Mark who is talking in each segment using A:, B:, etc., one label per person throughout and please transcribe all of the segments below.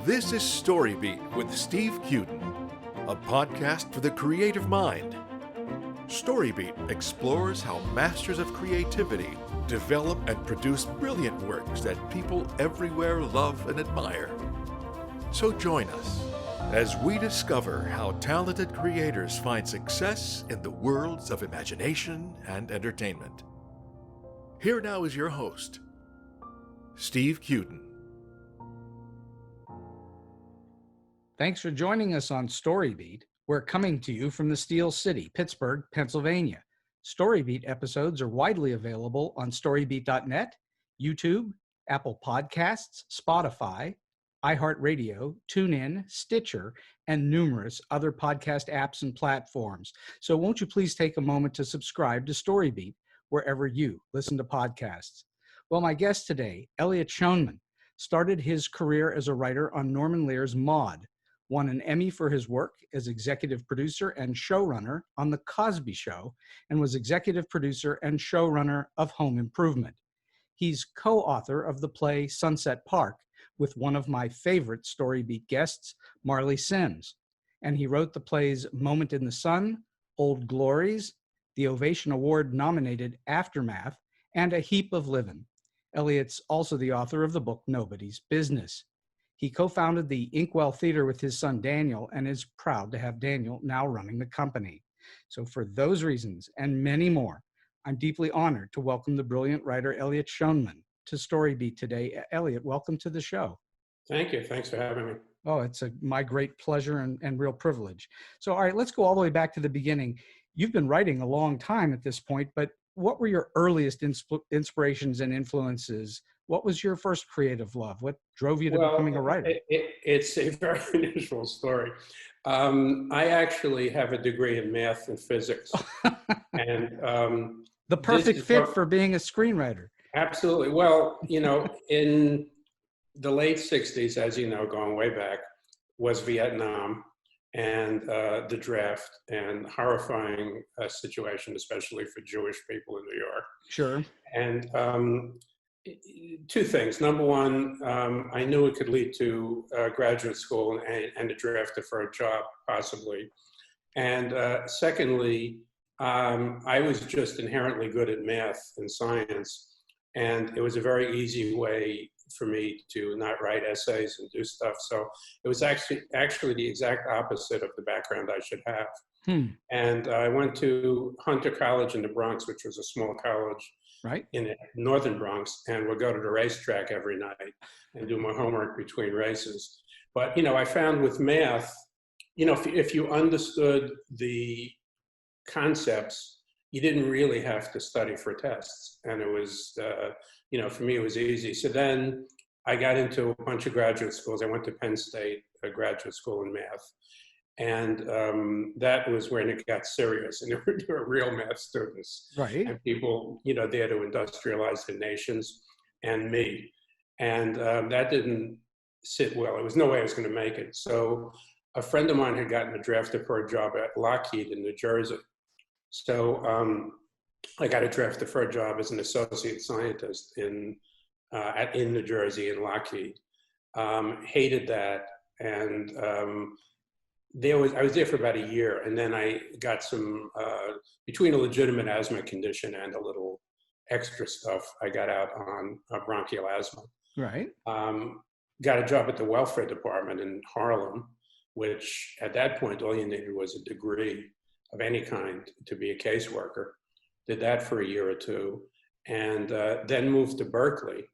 A: This is StoryBeat with Steve Cuden, a podcast for the creative mind. StoryBeat explores how masters of creativity develop and produce brilliant works that people everywhere love and admire. So join us as we discover how talented creators find success in the worlds of imagination and entertainment. Here now is your host, Steve Cuden.
B: Thanks for joining us on StoryBeat. We're coming to you from the Steel City, Pittsburgh, Pennsylvania. StoryBeat episodes are widely available on storybeat.net, YouTube, Apple Podcasts, Spotify, iHeartRadio, TuneIn, Stitcher, and numerous other podcast apps and platforms. So won't you please take a moment to subscribe to StoryBeat wherever you listen to podcasts. Well, my guest today, Elliot Shoenman, started his career as a writer on Norman Lear's Maude, won an Emmy for his work as executive producer and showrunner on The Cosby Show, and was executive producer and showrunner of Home Improvement. He's co-author of the play Sunset Park with one of my favorite StoryBeat guests, Marley Sims. And he wrote the plays Moment in the Sun, Old Glories, the Ovation Award-nominated Aftermath, and A Heap of Livin. Elliot's also the author of the book Nobody's Business. He co-founded the Inkwell Theater with his son Daniel and is proud to have Daniel now running the company. So for those reasons and many more, I'm deeply honored to welcome the brilliant writer Elliot Shoenman to StoryBeat today. Elliot, welcome to the show.
C: Thank you. Thanks for having me.
B: Oh, it's my great pleasure and real privilege. So, all right, let's go all the way back to the beginning. You've been writing a long time at this point, but what were your earliest inspirations and influences? What was your first creative love? What drove you to becoming a writer?
C: It's a very unusual story. I actually have a degree in math and physics. And
B: the perfect fit for being a screenwriter.
C: Absolutely. Well, in the late 60s, as you know, going way back, was Vietnam and the draft, and horrifying situation, especially for Jewish people in New York.
B: Sure.
C: And two things. Number one, I knew it could lead to graduate school and a draft for a job, possibly. And secondly, I was just inherently good at math and science, and it was a very easy way for me to not write essays and do stuff. So it was actually the exact opposite of the background I should have. And I went to Hunter College in the Bronx, which was a small college, right, in the northern Bronx, and would go to the racetrack every night and do my homework between races. But, I found with math, if you understood the concepts, you didn't really have to study for tests. And it was, for me, it was easy. So then I got into a bunch of graduate schools. I went to Penn State, a graduate school in math. And that was when it got serious, and there were real math students,
B: right,
C: and people, there to industrialize the nations, and me, and that didn't sit well. There was no way I was going to make it. So a friend of mine had gotten drafted for a job at Lockheed in New Jersey. So I got drafted for a job as an associate scientist in New Jersey in Lockheed. Hated that, and I was there for about a year, and then I got some, between a legitimate asthma condition and a little extra stuff, I got out on bronchial asthma.
B: Right.
C: Got a job at the welfare department in Harlem, which at that point, all you needed was a degree of any kind to be a caseworker. Did that for a year or two, and then moved to Berkeley,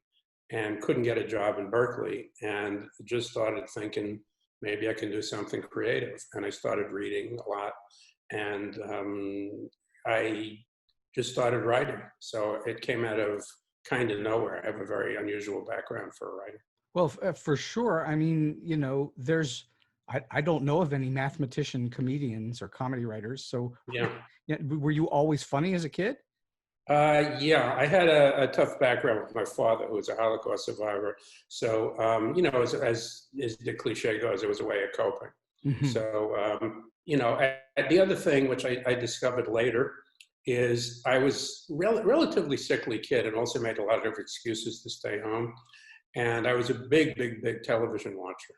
C: and couldn't get a job in Berkeley, and just started thinking, maybe I can do something creative. And I started reading a lot, and I just started writing. So it came out of kind of nowhere. I have a very unusual background for a writer.
B: Well, for sure. I mean, I don't know of any mathematician comedians or comedy writers. So
C: yeah.
B: Were you always funny as a kid?
C: Yeah, I had a tough background with my father, who was a Holocaust survivor. So, as the cliche goes, it was a way of coping. Mm-hmm. So, the other thing, which I discovered later, is I was relatively sickly kid and also made a lot of excuses to stay home. And I was a big television watcher.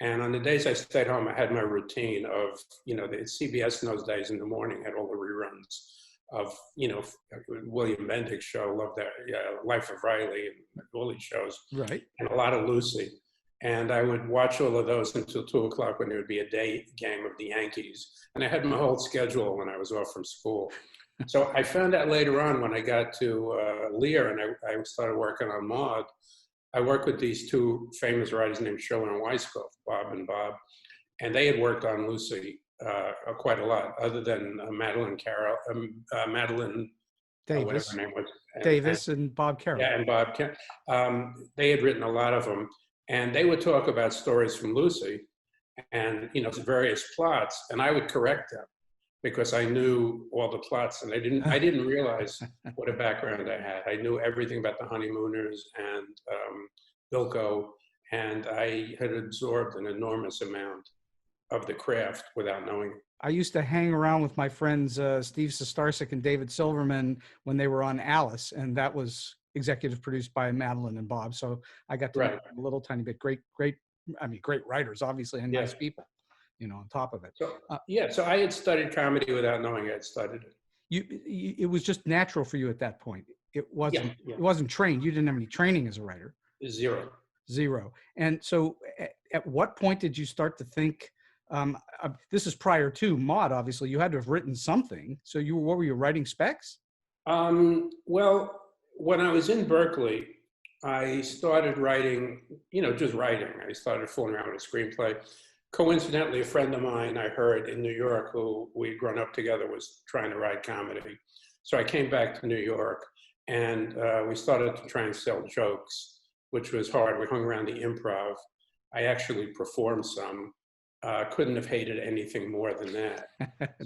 C: And on the days I stayed home, I had my routine of, the CBS in those days in the morning had all the reruns of, William Bendick's show, loved that, Life of Riley, and all these shows,
B: Right.
C: and a lot of Lucy. And I would watch all of those until 2 o'clock when there would be a day game of the Yankees. And I had my whole schedule when I was off from school. So I found out later on when I got to Lear and I started working on Maude, I worked with these two famous writers named Schiller and Weisskopf, Bob and Bob, and they had worked on Lucy quite a lot, other than Madeline
B: Davis.
C: whatever her name was.
B: Davis and Bob Carroll.
C: Yeah, and Bob. They had written a lot of them, and they would talk about stories from Lucy, and various plots, and I would correct them because I knew all the plots, and I didn't realize what a background I had. I knew everything about the Honeymooners and Bilko, and I had absorbed an enormous amount of the craft without knowing it.
B: I used to hang around with my friends Steve Sestarsik and David Silverman when they were on Alice, and that was executive produced by Madeline and Bob. So I got to know a little tiny bit. Great writers, obviously, and nice people, on top of it.
C: So, so I had studied comedy without knowing I had studied it.
B: It was just natural for you at that point. It wasn't trained. You didn't have any training as a writer. Zero. And so at what point did you start to think, this is prior to Maude, obviously, you had to have written something. So what were you writing specs?
C: Well, when I was in Berkeley, I started writing, just writing. I started fooling around with a screenplay. Coincidentally, a friend of mine I heard in New York who we'd grown up together was trying to write comedy. So I came back to New York and we started to try and sell jokes, which was hard. We hung around the Improv. I actually performed some. Couldn't have hated anything more than that.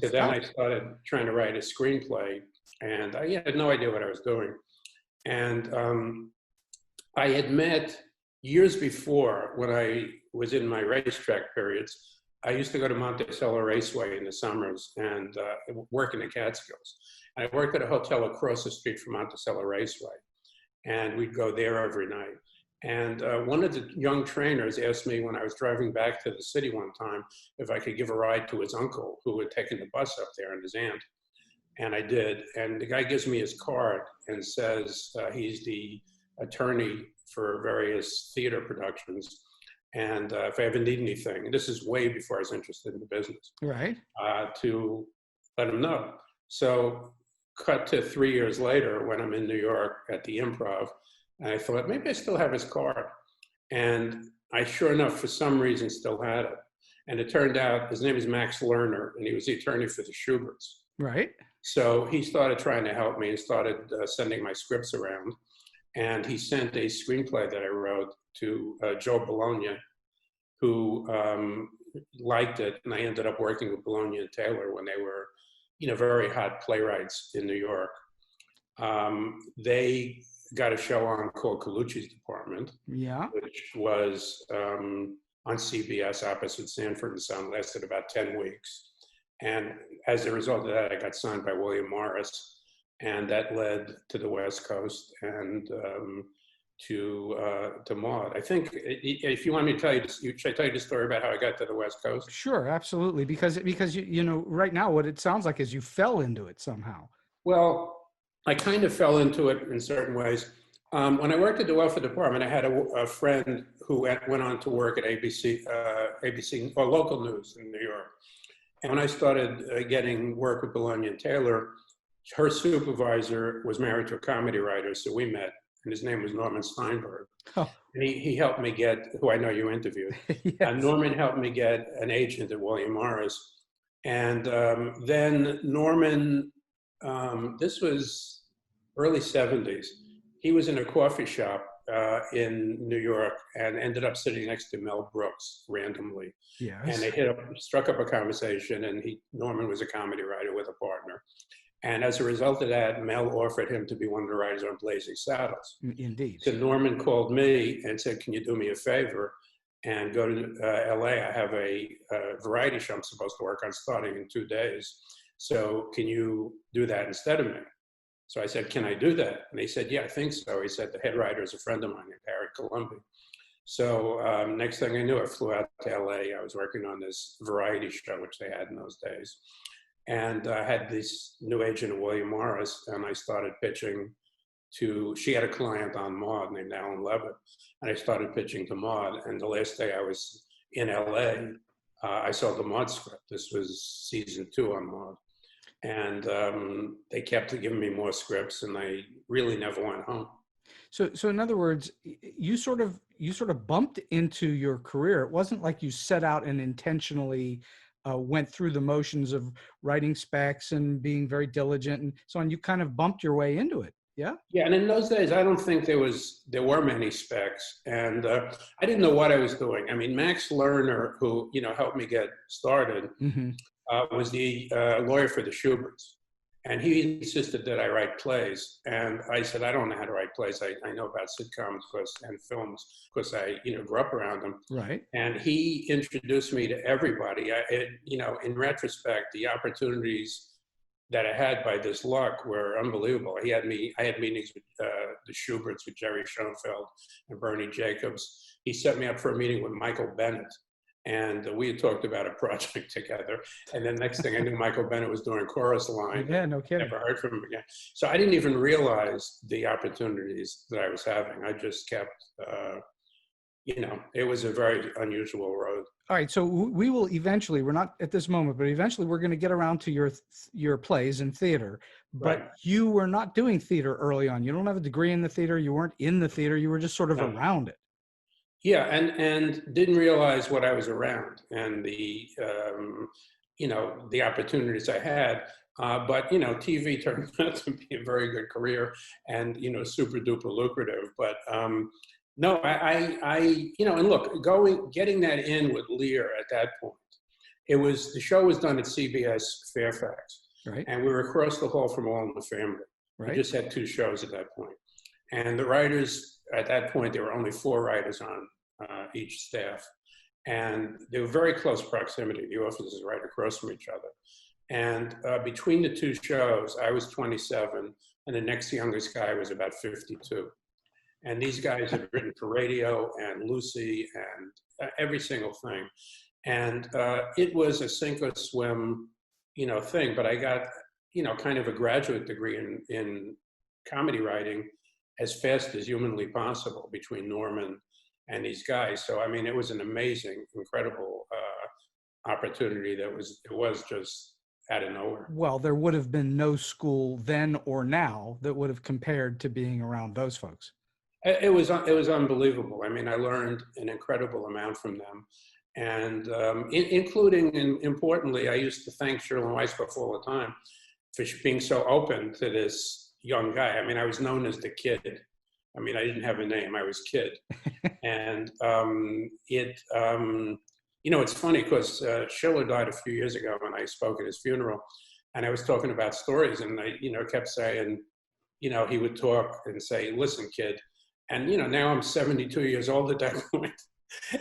C: So then I started trying to write a screenplay, and I had no idea what I was doing. And I had met years before, when I was in my racetrack periods, I used to go to Monticello Raceway in the summers and work in the Catskills. And I worked at a hotel across the street from Monticello Raceway, and we'd go there every night. And one of the young trainers asked me when I was driving back to the city one time if I could give a ride to his uncle who had taken the bus up there and his aunt. And I did. And the guy gives me his card and says he's the attorney for various theater productions. And if I ever need anything, and this is way before I was interested in the business,
B: right?
C: To let him know. So cut to 3 years later when I'm in New York at the Improv, and I thought, maybe I still have his card. And I, sure enough, for some reason, still had it. And it turned out his name is Max Lerner, and he was the attorney for the Schuberts.
B: Right.
C: So he started trying to help me and started sending my scripts around. And he sent a screenplay that I wrote to Joe Bologna, who liked it. And I ended up working with Bologna and Taylor when they were, very hot playwrights in New York. They got a show on called Colucci's Department, which was on CBS opposite Sanford and Son, lasted about 10 weeks. And as a result of that, I got signed by William Morris, and that led to the West Coast and to Maude. I think if you want me to tell you, should I tell you the story about how I got to the West Coast?
B: Sure, absolutely. Because right now what it sounds like is you fell into it somehow.
C: Well, I kind of fell into it in certain ways. When I worked at the welfare department, I had a friend who went on to work at ABC or local news in New York. And when I started getting work with Bologna and Taylor, her supervisor was married to a comedy writer, so we met, and his name was Norman Steinberg. Oh. And he helped me get, who I know you interviewed. Yes. Norman helped me get an agent at William Morris. And then Norman, this was early 70s. He was in a coffee shop in New York and ended up sitting next to Mel Brooks randomly. Yes. And they struck up a conversation, and Norman was a comedy writer with a partner. And as a result of that, Mel offered him to be one of the writers on Blazing Saddles.
B: Indeed.
C: So Norman called me and said, can you do me a favor and go to LA? I have a variety show I'm supposed to work on starting in 2 days. So can you do that instead of me? So I said, can I do that? And he said, yeah, I think so. He said, the head writer is a friend of mine named Harry Colombi. So next thing I knew, I flew out to LA. I was working on this variety show, which they had in those days. And I had this new agent, William Morris, and I started pitching to, she had a client on Maude named Alan Levitt, and I started pitching to Maude. And the last day I was in LA, I saw the Maude script. This was season 2 on Maude. And they kept giving me more scripts, and I really never went home.
B: So in other words, you sort of bumped into your career. It wasn't like you set out and intentionally went through the motions of writing specs and being very diligent and so on. You kind of bumped your way into it. Yeah.
C: Yeah, and in those days, I don't think there were many specs, and I didn't know what I was doing. I mean, Max Lerner, who helped me get started, was the lawyer for the Schuberts. And he insisted that I write plays. And I said, I don't know how to write plays. I know about sitcoms and films because I grew up around them.
B: Right.
C: And he introduced me to everybody. In retrospect, the opportunities that I had by this luck were unbelievable. I had meetings with the Schuberts, with Jerry Schoenfeld and Bernie Jacobs. He set me up for a meeting with Michael Bennett. And we had talked about a project together. And then next thing I knew, Michael Bennett was doing Chorus Line.
B: Yeah, no kidding.
C: Never heard from him again. So I didn't even realize the opportunities that I was having. I just kept, it was a very unusual road.
B: All right, so we will eventually, we're not at this moment, but eventually we're going to get around to your plays in theater. But
C: Right.
B: You were not doing theater early on. You don't have a degree in the theater. You weren't in the theater. You were just sort of around it.
C: Yeah, and didn't realize what I was around and the opportunities I had. But TV turned out to be a very good career and super duper lucrative. But no, and look, getting that in with Lear at that point, the show was done at CBS Fairfax,
B: Right.
C: and we were across the hall from All in the Family.
B: Right.
C: We just had 2 shows at that point, and the writers at that point, there were only 4 writers on each staff, and they were very close proximity. The offices right across from each other, and between the 2 shows, I was 27, and the next youngest guy was about 52. And these guys had written for radio and Lucy and every single thing. And it was a sink or swim, thing. But I got, kind of a graduate degree in comedy writing as fast as humanly possible between Norman and these guys. So, I mean, it was an amazing, incredible opportunity it was just out of nowhere.
B: Well, there would have been no school then or now that would have compared to being around those folks.
C: It was unbelievable. I mean, I learned an incredible amount from them, and including, and importantly, I used to thank Shirley Weisskopf all the time for being so open to this young guy. I mean, I was known as the Kid. I mean, I didn't have a name. I was Kid, and it's funny because Schiller died a few years ago, and I spoke at his funeral, and I was talking about stories, and I kept saying, he would talk and say, "Listen, Kid." And, now I'm 72 years old at that point,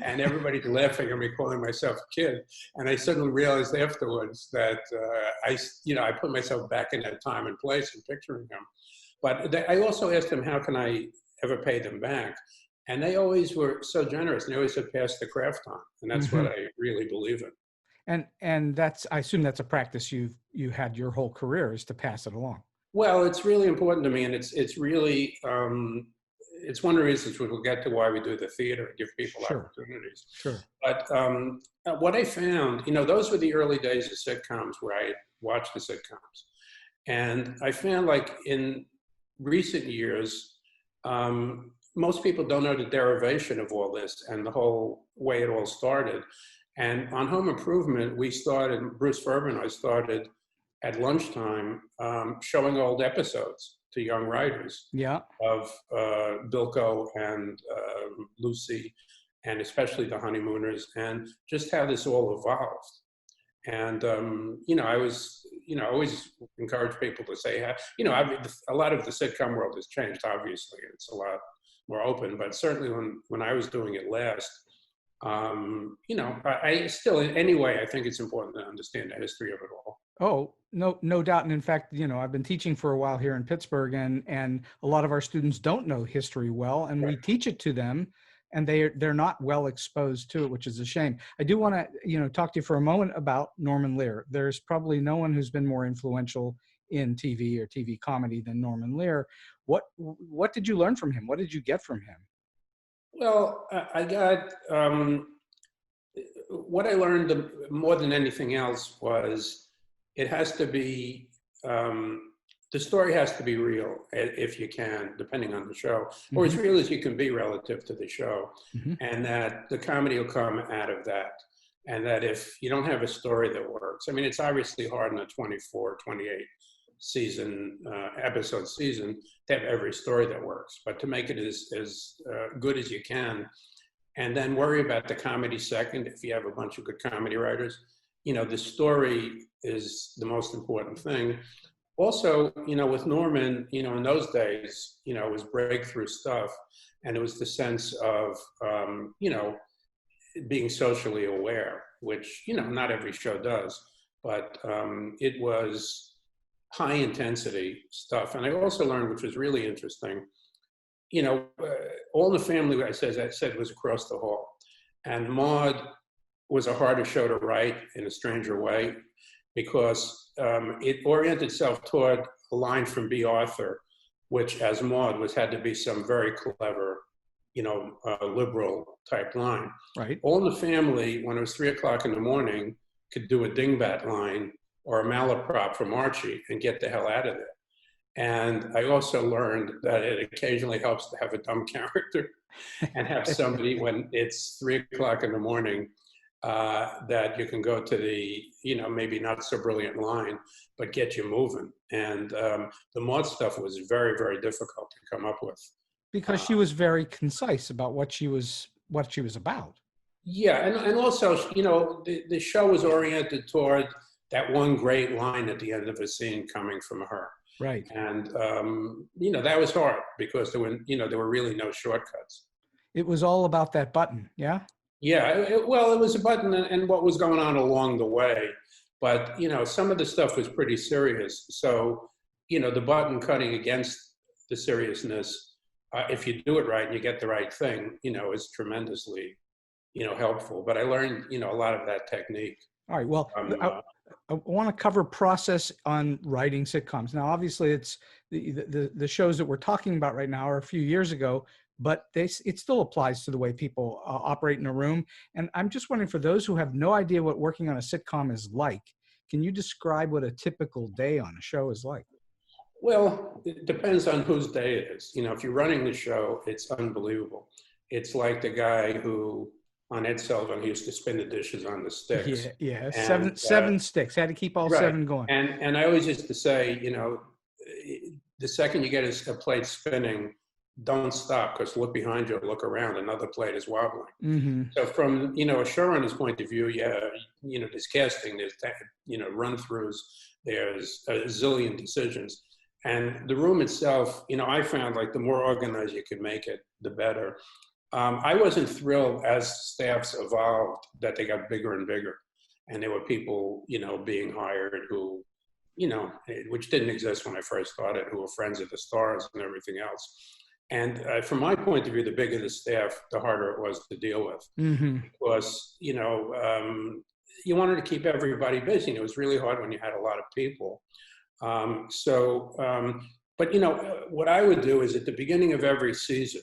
C: and everybody's laughing at me calling myself a kid. And I suddenly realized afterwards that I put myself back in that time and place and picturing him. But I also asked them, how can I ever pay them back? And they always were so generous. And they always said, pass the craft on. And that's what I really believe in.
B: And I assume that's a practice you had your whole career, is to pass it along.
C: Well, it's really important to me. And it's really, it's one of the reasons we'll get to why we do the theater, give people opportunities.
B: Sure.
C: But what I found, those were the early days of sitcoms where I watched the sitcoms. And I found, like, in recent years, most people don't know the derivation of all this and the whole way it all started. And on Home Improvement, Bruce Ferber and I started at lunchtime showing old episodes to young writers of Bilko and Lucy, and especially the Honeymooners, and just how this all evolved. And I was, always encourage people to say, a lot of the sitcom world has changed. Obviously, it's a lot more open. But certainly, when I was doing it last, I still, anyway, I think it's important to understand the history of it all.
B: Oh, no doubt. And in fact, I've been teaching for a while here in Pittsburgh, and a lot of our students don't know history well, and we teach it to them. and they're not well exposed to it, which is a shame. I do want to, talk to you for a moment about Norman Lear. There's probably no one who's been more influential in TV or TV comedy than Norman Lear. What did you learn from him? What did you get from him?
C: Well, I got, what I learned more than anything else was it has to be, the story has to be real if you can, depending on the show, or as real as you can be relative to the show, and that the comedy will come out of that. And that if you don't have a story that works, I mean, it's obviously hard in a 24, 28 episode season to have every story that works, but to make it as good as you can, and then worry about the comedy second if you have a bunch of good comedy writers. The story is the most important thing. Also, with Norman, in those days, it was breakthrough stuff, and it was the sense of, being socially aware, which, not every show does, but it was high intensity stuff. And I also learned, which was really interesting, All in the Family, I said was across the hall. And Maude was a harder show to write in a stranger way, because it oriented itself toward a line from B. Arthur, which as Maude had to be some very clever, liberal type line.
B: Right.
C: All in the Family, when it was 3 o'clock in the morning, could do a dingbat line or a malaprop from Archie and get the hell out of there. And I also learned that it occasionally helps to have a dumb character and have somebody when it's 3 o'clock in the morning that you can go to the, maybe not so brilliant line, but get you moving. And the Maude stuff was very, very difficult to come up with.
B: Because she was very concise about what she was about.
C: Yeah, and also, the show was oriented toward that one great line at the end of a scene coming from her.
B: Right.
C: And, that was hard because there were really no shortcuts.
B: It was all about that button, yeah?
C: Yeah, it was a button and what was going on along the way. But, some of the stuff was pretty serious. So, the button cutting against the seriousness, if you do it right and you get the right thing, is tremendously, helpful. But I learned, a lot of that technique.
B: All right. Well, I want to cover process on writing sitcoms. Now, obviously, it's the shows that we're talking about right now are a few years ago, but it still applies to the way people operate in a room. And I'm just wondering, for those who have no idea what working on a sitcom is like, can you describe what a typical day on a show is like?
C: Well, it depends on whose day it is. If you're running the show, it's unbelievable. It's like the guy who, on Ed Sullivan, he used to spin the dishes on the sticks.
B: Yeah. And, seven sticks. Had to keep all seven going.
C: And I always used to say, the second you get a plate spinning, don't stop, because look behind you, look around, another plate is wobbling.
B: Mm-hmm.
C: So from, a showrunner's point of view, there's casting, there's, run-throughs, there's a zillion decisions. And the room itself, I found like the more organized you could make it, the better. I wasn't thrilled as staffs evolved that they got bigger and bigger. And there were people, being hired who, which didn't exist when I first started, who were friends of the stars and everything else. And from my point of view, the bigger the staff, the harder it was to deal with.
B: Mm-hmm.
C: Because, you wanted to keep everybody busy. And it was really hard when you had a lot of people. But what I would do is at the beginning of every season,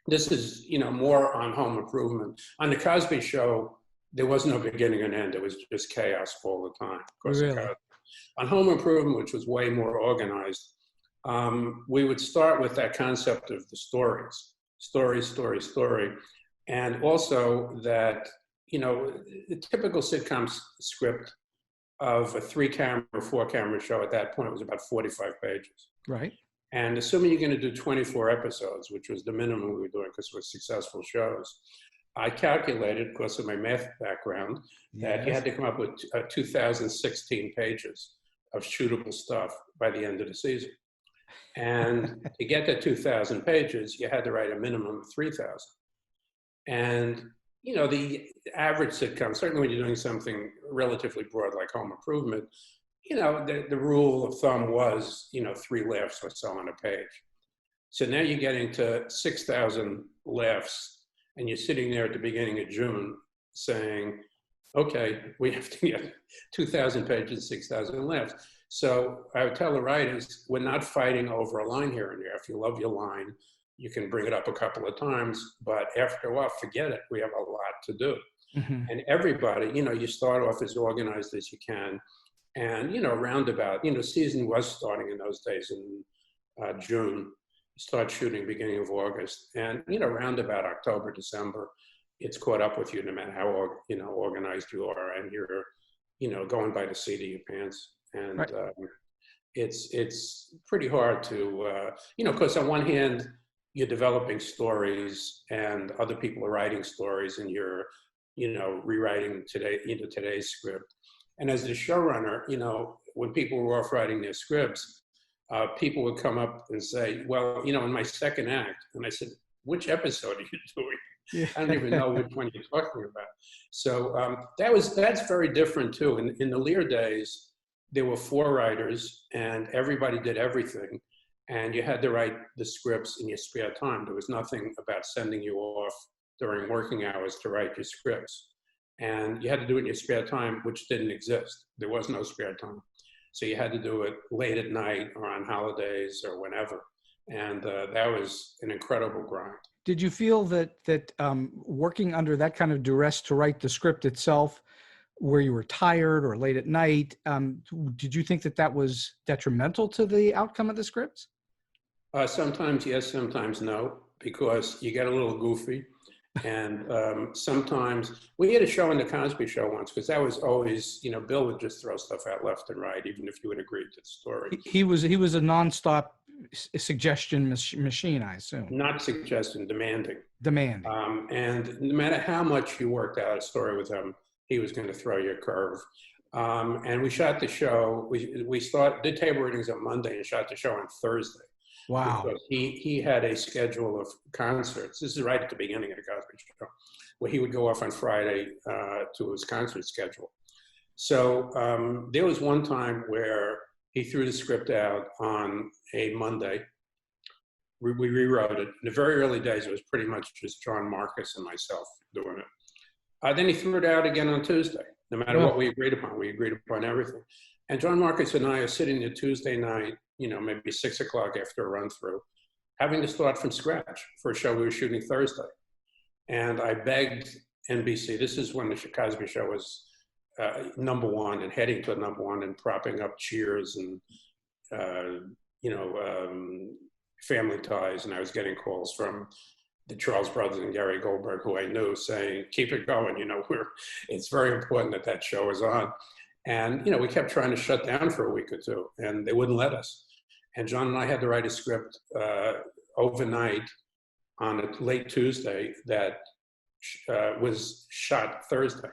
C: this is, more on Home Improvement. On the Cosby Show, there was no beginning and end. It was just chaos all the time.
B: Really?
C: On Home Improvement, which was way more organized, we would start with that concept of the stories. Story. And also that, the typical sitcom script of a 3-camera, 4-camera show at that point was about 45 pages.
B: Right.
C: And assuming you're going to do 24 episodes, which was the minimum we were doing because it was successful shows, I calculated, because of my math background, that you had to come up with 2,016 pages of shootable stuff by the end of the season. And to get to 2,000 pages, you had to write a minimum of 3,000. And the average sitcom, certainly when you're doing something relatively broad like Home Improvement, the rule of thumb was, 3 laughs or so on a page. So now you're getting to 6,000 laughs and you're sitting there at the beginning of June saying, okay, we have to get 2,000 pages, 6,000 laughs. So I would tell the writers, we're not fighting over a line here and there. If you love your line, you can bring it up a couple of times, but after a while, forget it. We have a lot to do.
B: Mm-hmm.
C: And everybody, you start off as organized as you can. And, roundabout, season was starting in those days in June. You start shooting beginning of August. And, roundabout October, December, it's caught up with you no matter how, organized you are. And you're, going by the seat of your pants. And
B: right.
C: It's pretty hard to, because on one hand, you're developing stories and other people are writing stories and you're, rewriting today's script. And as the showrunner, when people were off writing their scripts, people would come up and say, well, in my second act, and I said, which episode are you doing?
B: Yeah.
C: I don't even know which one you're talking about. So that's very different too. In the Lear days, there were 4 writers and everybody did everything. And you had to write the scripts in your spare time. There was nothing about sending you off during working hours to write your scripts. And you had to do it in your spare time, which didn't exist. There was no spare time. So you had to do it late at night or on holidays or whenever. And that was an incredible grind.
B: Did you feel that working under that kind of duress to write the script itself, where you were tired or late at night, did you think that was detrimental to the outcome of the scripts?
C: Sometimes yes, sometimes no, because you get a little goofy. And sometimes we had a show on the Cosby Show once, because that was always, Bill would just throw stuff out left and right, even if you would agree to the story.
B: He was a nonstop suggestion machine, I assume.
C: Not suggestion, demanding.
B: Demanding.
C: And no matter how much you worked out a story with him, he was going to throw you a curve. And we shot the show. We did table readings on Monday and shot the show on Thursday.
B: Wow.
C: Because he had a schedule of concerts. This is right at the beginning of the Cosby Show, where he would go off on Friday to his concert schedule. So there was one time where he threw the script out on a Monday. We rewrote it. In the very early days, it was pretty much just John Marcus and myself doing it. Then he threw it out again on Tuesday. No matter what we agreed upon everything. And John Marcus and I are sitting there Tuesday night, maybe 6 o'clock after a run through, having to start from scratch for a show we were shooting Thursday. And I begged NBC, this is when the Cosby Show was #1 and heading to #1 and propping up Cheers and, Family Ties. And I was getting calls from the Charles Brothers and Gary Goldberg, who I knew, saying, keep it going, it's very important that show is on. And, we kept trying to shut down for a week or two, and they wouldn't let us. And John and I had to write a script overnight on a late Tuesday that was shot Thursday.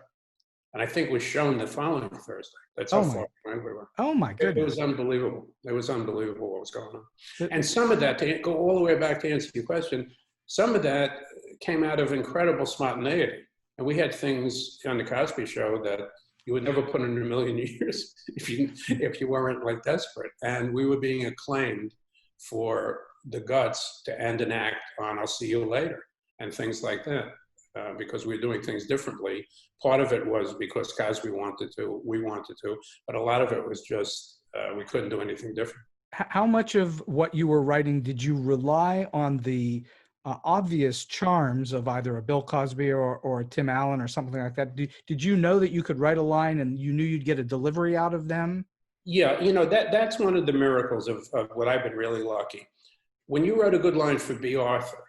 C: And I think was shown the following Thursday. That's how far behind we were.
B: Oh my goodness.
C: It was unbelievable. It was unbelievable what was going on. And some of that, to go all the way back to answer your question, some of that came out of incredible spontaneity. And we had things on the Cosby Show that you would never put in a million years if you weren't like desperate. And we were being acclaimed for the guts to end an act on "I'll see you later" and things like that, because we were doing things differently. Part of it was because Cosby wanted to, we wanted to, but a lot of it was just we couldn't do anything different.
B: How much of what you were writing did you rely on the obvious charms of either a Bill Cosby or a Tim Allen or something like that? Did you know that you could write a line and you knew you'd get a delivery out of them?
C: Yeah, that's one of the miracles of what I've been really lucky. When you wrote a good line for B. Arthur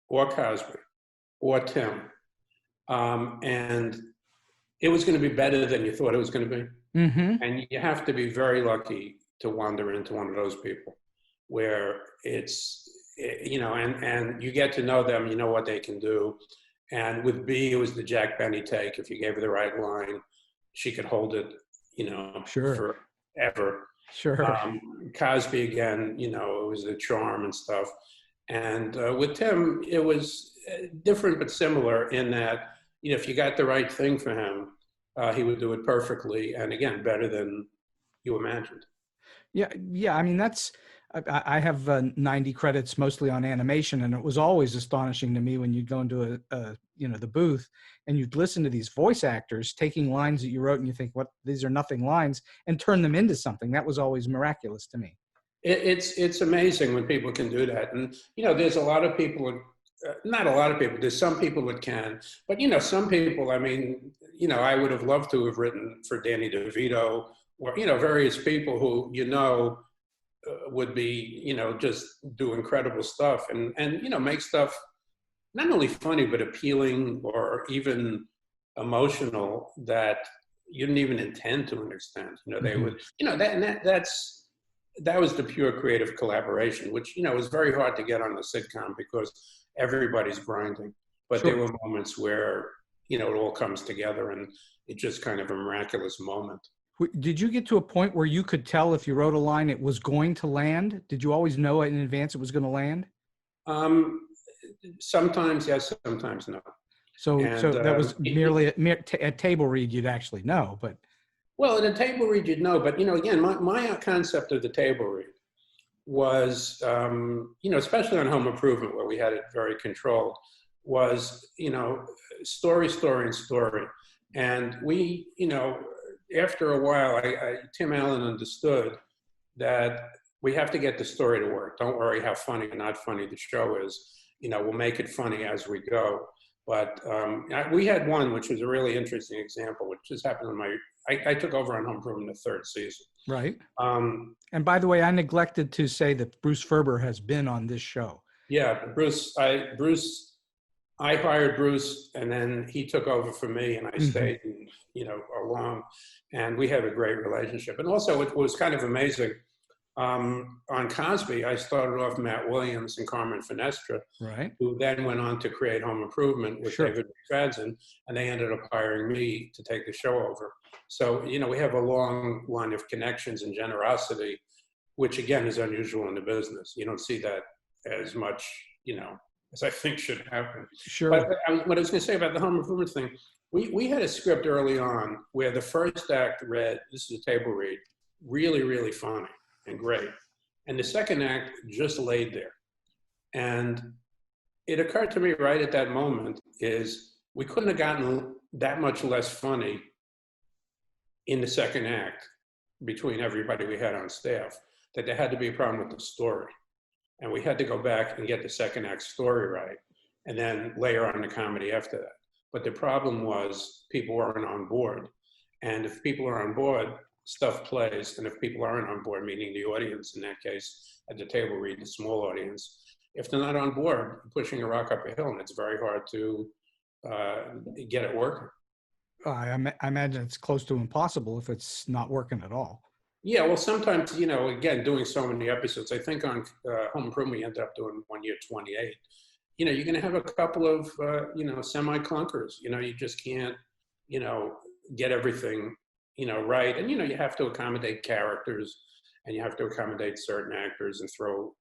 C: or Cosby or Tim, and it was going to be better than you thought it was going to be.
B: Mm-hmm.
C: And you have to be very lucky to wander into one of those people where it's, and you get to know them, you know what they can do. And with B, it was the Jack Benny take. If you gave her the right line, she could hold it,
B: Sure.
C: forever.
B: Sure.
C: Cosby, again, it was the charm and stuff. And with Tim, it was different but similar in that, if you got the right thing for him, he would do it perfectly. And again, better than you imagined.
B: Yeah. I mean, that's, I have 90 credits mostly on animation, and it was always astonishing to me when you'd go into the booth and you'd listen to these voice actors taking lines that you wrote and you think, what, these are nothing lines, and turn them into something. That was always miraculous to me.
C: It's amazing when people can do that. And, there's a lot of people, not a lot of people, there's some people that can, but, some people, I mean, I would have loved to have written for Danny DeVito or, various people who, would be, just do incredible stuff and make stuff not only funny, but appealing or even emotional that you didn't even intend to an extent. They would, that was the pure creative collaboration, which, is very hard to get on a sitcom because everybody's grinding. But
B: Sure.
C: there were moments where, it all comes together and it's just kind of a miraculous moment.
B: Did you get to a point where you could tell if you wrote a line, it was going to land? Did you always know in advance it was going to land?
C: Sometimes yes, sometimes no.
B: So that was merely at table read, you'd actually know, but.
C: Well, at a table read, you'd know, but, again, my concept of the table read was, especially on Home Improvement, where we had it very controlled, was, story, and story. And we, after a while, Tim Allen understood that we have to get the story to work. Don't worry how funny or not funny the show is. We'll make it funny as we go. But we had one, which was a really interesting example, which just happened in I took over on Home Improvement in the third season.
B: Right. And by the way, I neglected to say that Bruce Ferber has been on this show.
C: Yeah, I hired Bruce, and then he took over for me, and I stayed, along, and we have a great relationship. And also, it was kind of amazing. On Cosby, I started off Matt Williams and Carmen Finestra,
B: right,
C: who then went on to create Home Improvement with
B: Sure.
C: David McFadden, and they ended up hiring me to take the show over. So, we have a long line of connections and generosity, which again is unusual in the business. You don't see that as much, as I think should happen.
B: Sure.
C: But what I was going to say about the Home Improvement thing, we had a script early on where the first act read, this is a table read, really, really funny and great. And the second act just laid there. And it occurred to me right at that moment is we couldn't have gotten that much less funny in the second act between everybody we had on staff, that there had to be a problem with the story. And we had to go back and get the second act story right, and then layer on the comedy after that. But the problem was people weren't on board. And if people are on board, stuff plays. And if people aren't on board, meaning the audience, in that case, at the table read, the small audience, if they're not on board, pushing a rock up a hill, and it's very hard to get it working.
B: I imagine it's close to impossible if it's not working at all.
C: Yeah, well, sometimes, again, doing so many episodes, I think on Home Improvement, we ended up doing 1 year 28. You're going to have a couple of, semi-clunkers. You just can't, get everything, right. And, you have to accommodate characters, and you have to accommodate certain actors and throw,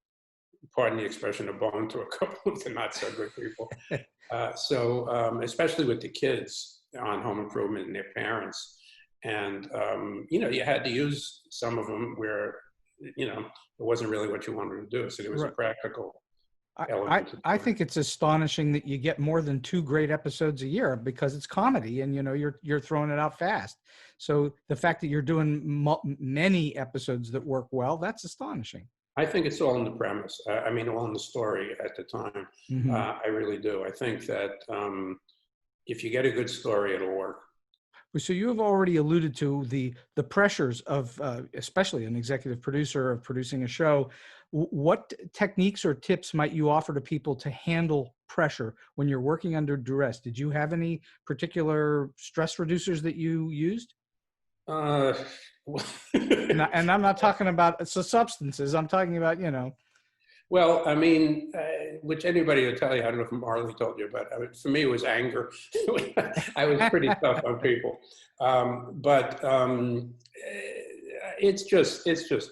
C: pardon the expression, a bone to a couple of the not so good people. Especially with the kids on Home Improvement and their parents. And, you had to use some of them where, it wasn't really what you wanted to do. So there was
B: Right.
C: a practical
B: element. I think it's astonishing that you get more than 2 great episodes a year because it's comedy and, you're throwing it out fast. So the fact that you're doing many episodes that work well, that's astonishing.
C: I think it's all in the premise. All in the story at the time.
B: Mm-hmm.
C: I really do. I think that if you get a good story, it'll work.
B: So you have already alluded to the pressures of, especially an executive producer of producing a show. What techniques or tips might you offer to people to handle pressure when you're working under duress? Did you have any particular stress reducers that you used? And I'm not talking about substances. I'm talking about,
C: Well, which anybody will tell you, I don't know if Marley told you, but for me, it was anger. I was pretty tough on people. It's just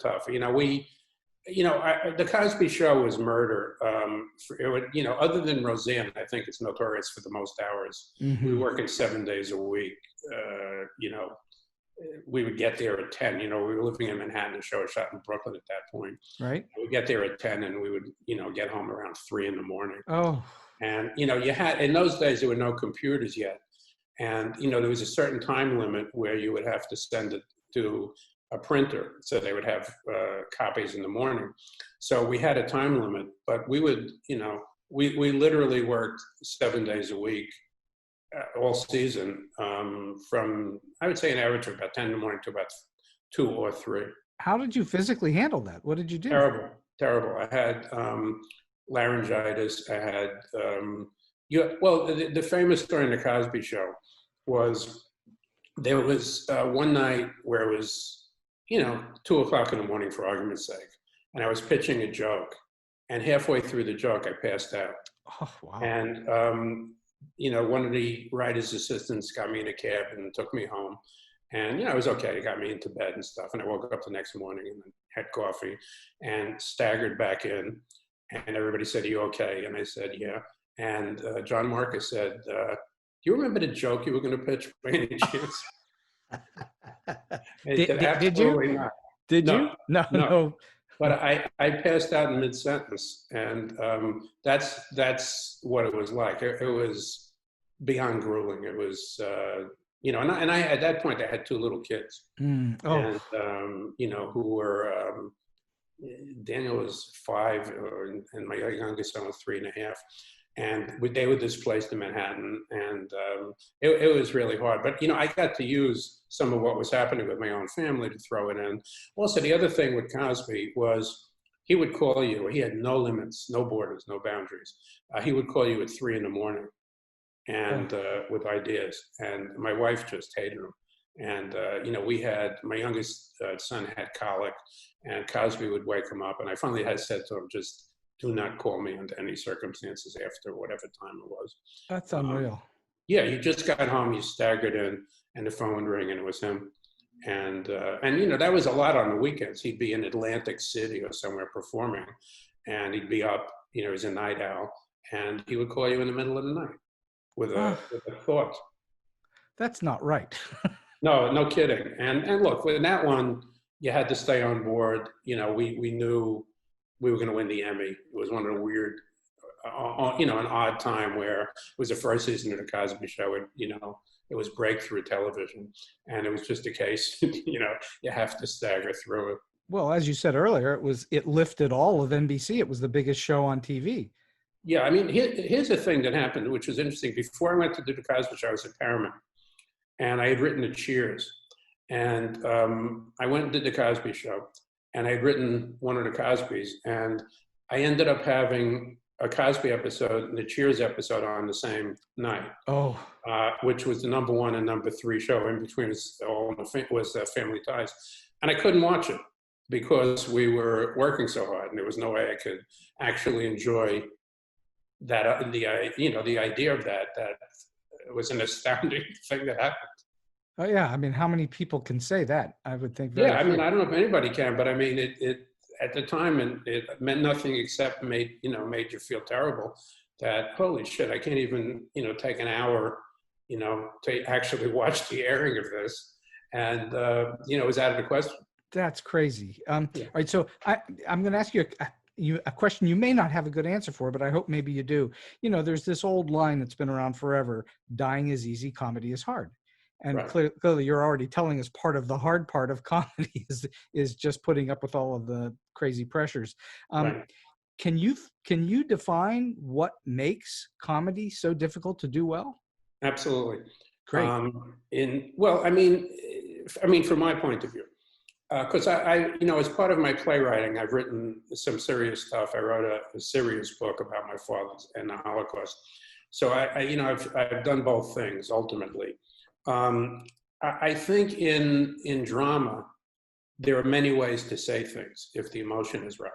C: tough. The Cosby Show was murder. Other than Roseanne, I think it's notorious for the most hours.
B: Mm-hmm.
C: We were working 7 days a week, we would get there at 10. You know, we were living in Manhattan. The show was shot in Brooklyn at that point.
B: Right.
C: We'd get there at 10 and we would, you know, get home around 3 in the morning.
B: Oh.
C: And, you know, you had, in those days, there were no computers yet. And, you know, there was a certain time limit where you would have to send it to a printer. So they would have copies in the morning. So we had a time limit, but we would, you know, we literally worked 7 days a week, all season, from, I would say, an average of about 10 in the morning to about 2 or 3.
B: How did you physically handle that? What did you do?
C: Terrible, terrible. I had laryngitis. I had, the famous story in the Cosby Show was there was one night where it was, you know, 2 o'clock in the morning for argument's sake. And I was pitching a joke. And halfway through the joke, I passed out.
B: Oh, wow.
C: And, you know, one of the writer's assistants got me in a cab and took me home. And, you know, it was okay. He got me into bed and stuff. And I woke up the next morning and had coffee and staggered back in. And everybody said, "Are you okay?" And I said, "Yeah." And John Marcus said, "Do you remember the joke you were going to pitch by any chance?"
B: Did you?
C: Not.
B: Did
C: No,
B: you? No.
C: But I passed out in mid-sentence, and that's what it was like. It was beyond grueling. It was, you know, and I at that point I had 2 little kids, and you know, who were Daniel was 5, and my youngest son was 3.5, and they were displaced in Manhattan, and it was really hard. But, you know, I got to use some of what was happening with my own family to throw it in. Also, the other thing with Cosby was he would call you. He had no limits, no borders, no boundaries. He would call you at 3 in the morning and with ideas. And my wife just hated him. And, you know, my youngest son had colic, and Cosby would wake him up. And I finally had said to him, just do not call me under any circumstances after whatever time it was.
B: That's unreal.
C: Yeah, you just got home, you staggered in, and the phone would ring, and it was him. And you know, that was a lot on the weekends. He'd be in Atlantic City or somewhere performing, and he'd be up, you know, he's a night owl, and he would call you in the middle of the night with a thought.
B: That's not right.
C: No kidding. And look, with that one, you had to stay on board. You know, we knew we were going to win the Emmy. It was one of the weird, you know, an odd time where it was the first season of the Cosby Show. You know, it was breakthrough television, and it was just a case, you know, you have to stagger through it.
B: Well, as you said earlier, it lifted all of NBC. It was the biggest show on TV.
C: Yeah, I mean, here's the thing that happened, which was interesting. Before I went to do the Cosby Show, I was at Paramount, and I had written the Cheers, and I went and did the Cosby Show, and I had written one of the Cosbys, and I ended up having a Cosby episode and the Cheers episode on the same night. Oh, which was the #1 and #3 show. In between was Family Ties, and I couldn't watch it because we were working so hard, and there was no way I could actually enjoy that. You know, the idea of that it was an astounding thing that happened.
B: Oh yeah, I mean, how many people can say that? I would think.
C: Yeah, I mean, I don't know if anybody can, but I mean, it at the time, and it meant nothing except made you feel terrible. That holy shit, I can't even take an hour, to actually watch the airing of this, and it was out of the question.
B: That's crazy.
C: Yeah.
B: All right, so I'm going to ask you a question you may not have a good answer for, but I hope maybe you do. There's this old line that's been around forever: "Dying is easy, comedy is hard." And
C: right.
B: Clearly, you're already telling us part of the hard part of comedy is just putting up with all of the crazy pressures.
C: Right.
B: Can you define what makes comedy so difficult to do well?
C: Absolutely.
B: Great.
C: I mean, from my point of view, because I as part of my playwriting, I've written some serious stuff. I wrote a serious book about my father and the Holocaust. So I've done both things ultimately. I think in drama, there are many ways to say things if the emotion is right.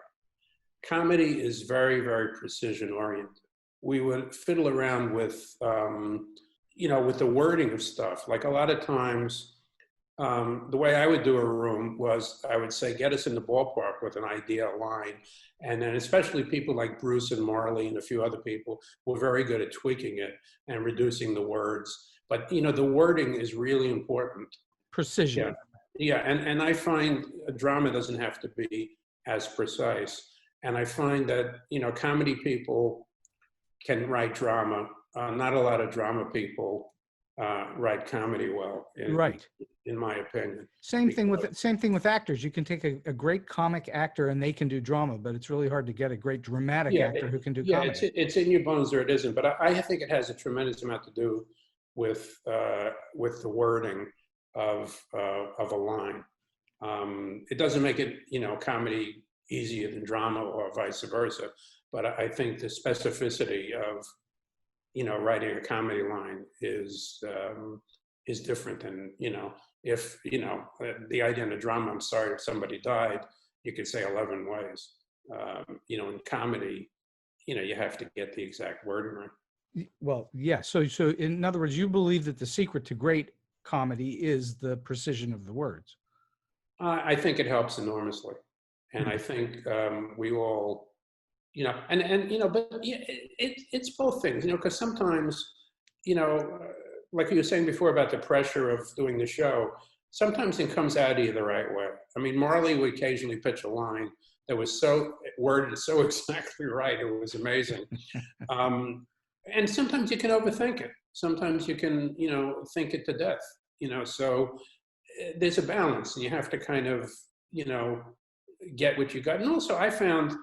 C: Comedy is very, very precision oriented. We would fiddle around with, with the wording of stuff. Like a lot of times, the way I would do a room was I would say, get us in the ballpark with an idea, a line. And then especially people like Bruce and Marley and a few other people were very good at tweaking it and reducing the words. But, the wording is really important.
B: precision.
C: Yeah, yeah, and I find a drama doesn't have to be as precise. And I find that, comedy people can write drama. Not a lot of drama people write comedy well,
B: Right.
C: in my opinion.
B: Same thing with actors. You can take a great comic actor and they can do drama, but it's really hard to get a great dramatic actor who can do comedy.
C: It's in your bones or it isn't. But I think it has a tremendous amount to do with the wording of a line. It doesn't make it, comedy easier than drama or vice versa. But I think the specificity of, writing a comedy line is different than, if, the idea in a drama, I'm sorry if somebody died, you could say 11 ways. In comedy, you have to get the exact wording right.
B: Well, yeah. So in other words, you believe that the secret to great comedy is the precision of the words.
C: I think it helps enormously. And I think we all, but yeah, it's both things, because sometimes, like you were saying before about the pressure of doing the show, sometimes it comes out of you the right way. I mean, Marley would occasionally pitch a line that was so worded so exactly right. It was amazing. And sometimes you can overthink it. Sometimes you can, think it to death, so there's a balance and you have to kind of, get what you got. And also I found,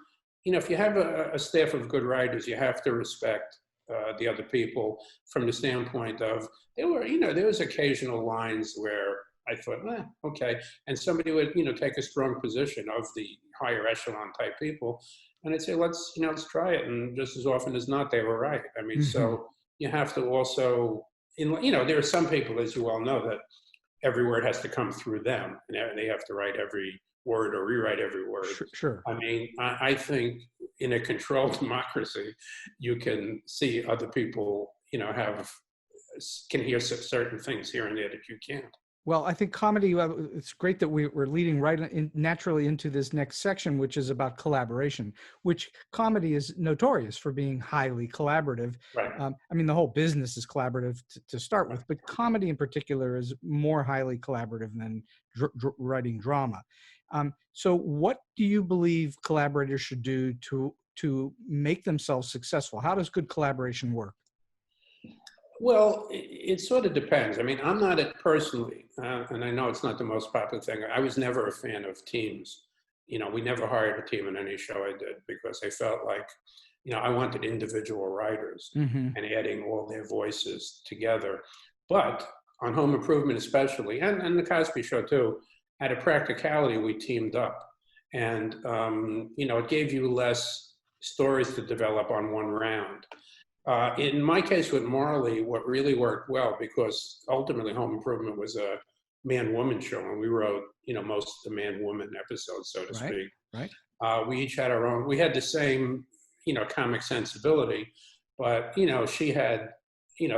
C: if you have a staff of good writers, you have to respect the other people from the standpoint of, there was occasional lines where I thought, okay. And somebody would, take a strong position of the higher echelon type people. And I'd say, let's try it. And just as often as not, they were right. I mean, so you have to also, there are some people, as you all know, that every word has to come through them and they have to write every word or rewrite every word.
B: Sure.
C: I mean, I think in a controlled democracy, you can see other people, can hear certain things here and there that you can't.
B: Well, I think comedy, it's great that we're leading naturally into this next section, which is about collaboration, which comedy is notorious for being highly collaborative.
C: Right.
B: I mean, the whole business is collaborative to start with, but comedy in particular is more highly collaborative than writing drama. So what do you believe collaborators should do to make themselves successful? How does good collaboration work?
C: Well, it sort of depends. I mean, I'm not it personally, and I know it's not the most popular thing. I was never a fan of teams. We never hired a team in any show I did because I felt like, I wanted individual writers and adding all their voices together. But on Home Improvement especially, and the Cosby Show too, at a practicality, we teamed up. And, it gave you less stories to develop on one round. In my case with Marley, what really worked well, because ultimately Home Improvement was a man-woman show, and we wrote, most of the man-woman episodes, so to speak.
B: Right.
C: We each had our own, we had the same, comic sensibility, but, she had,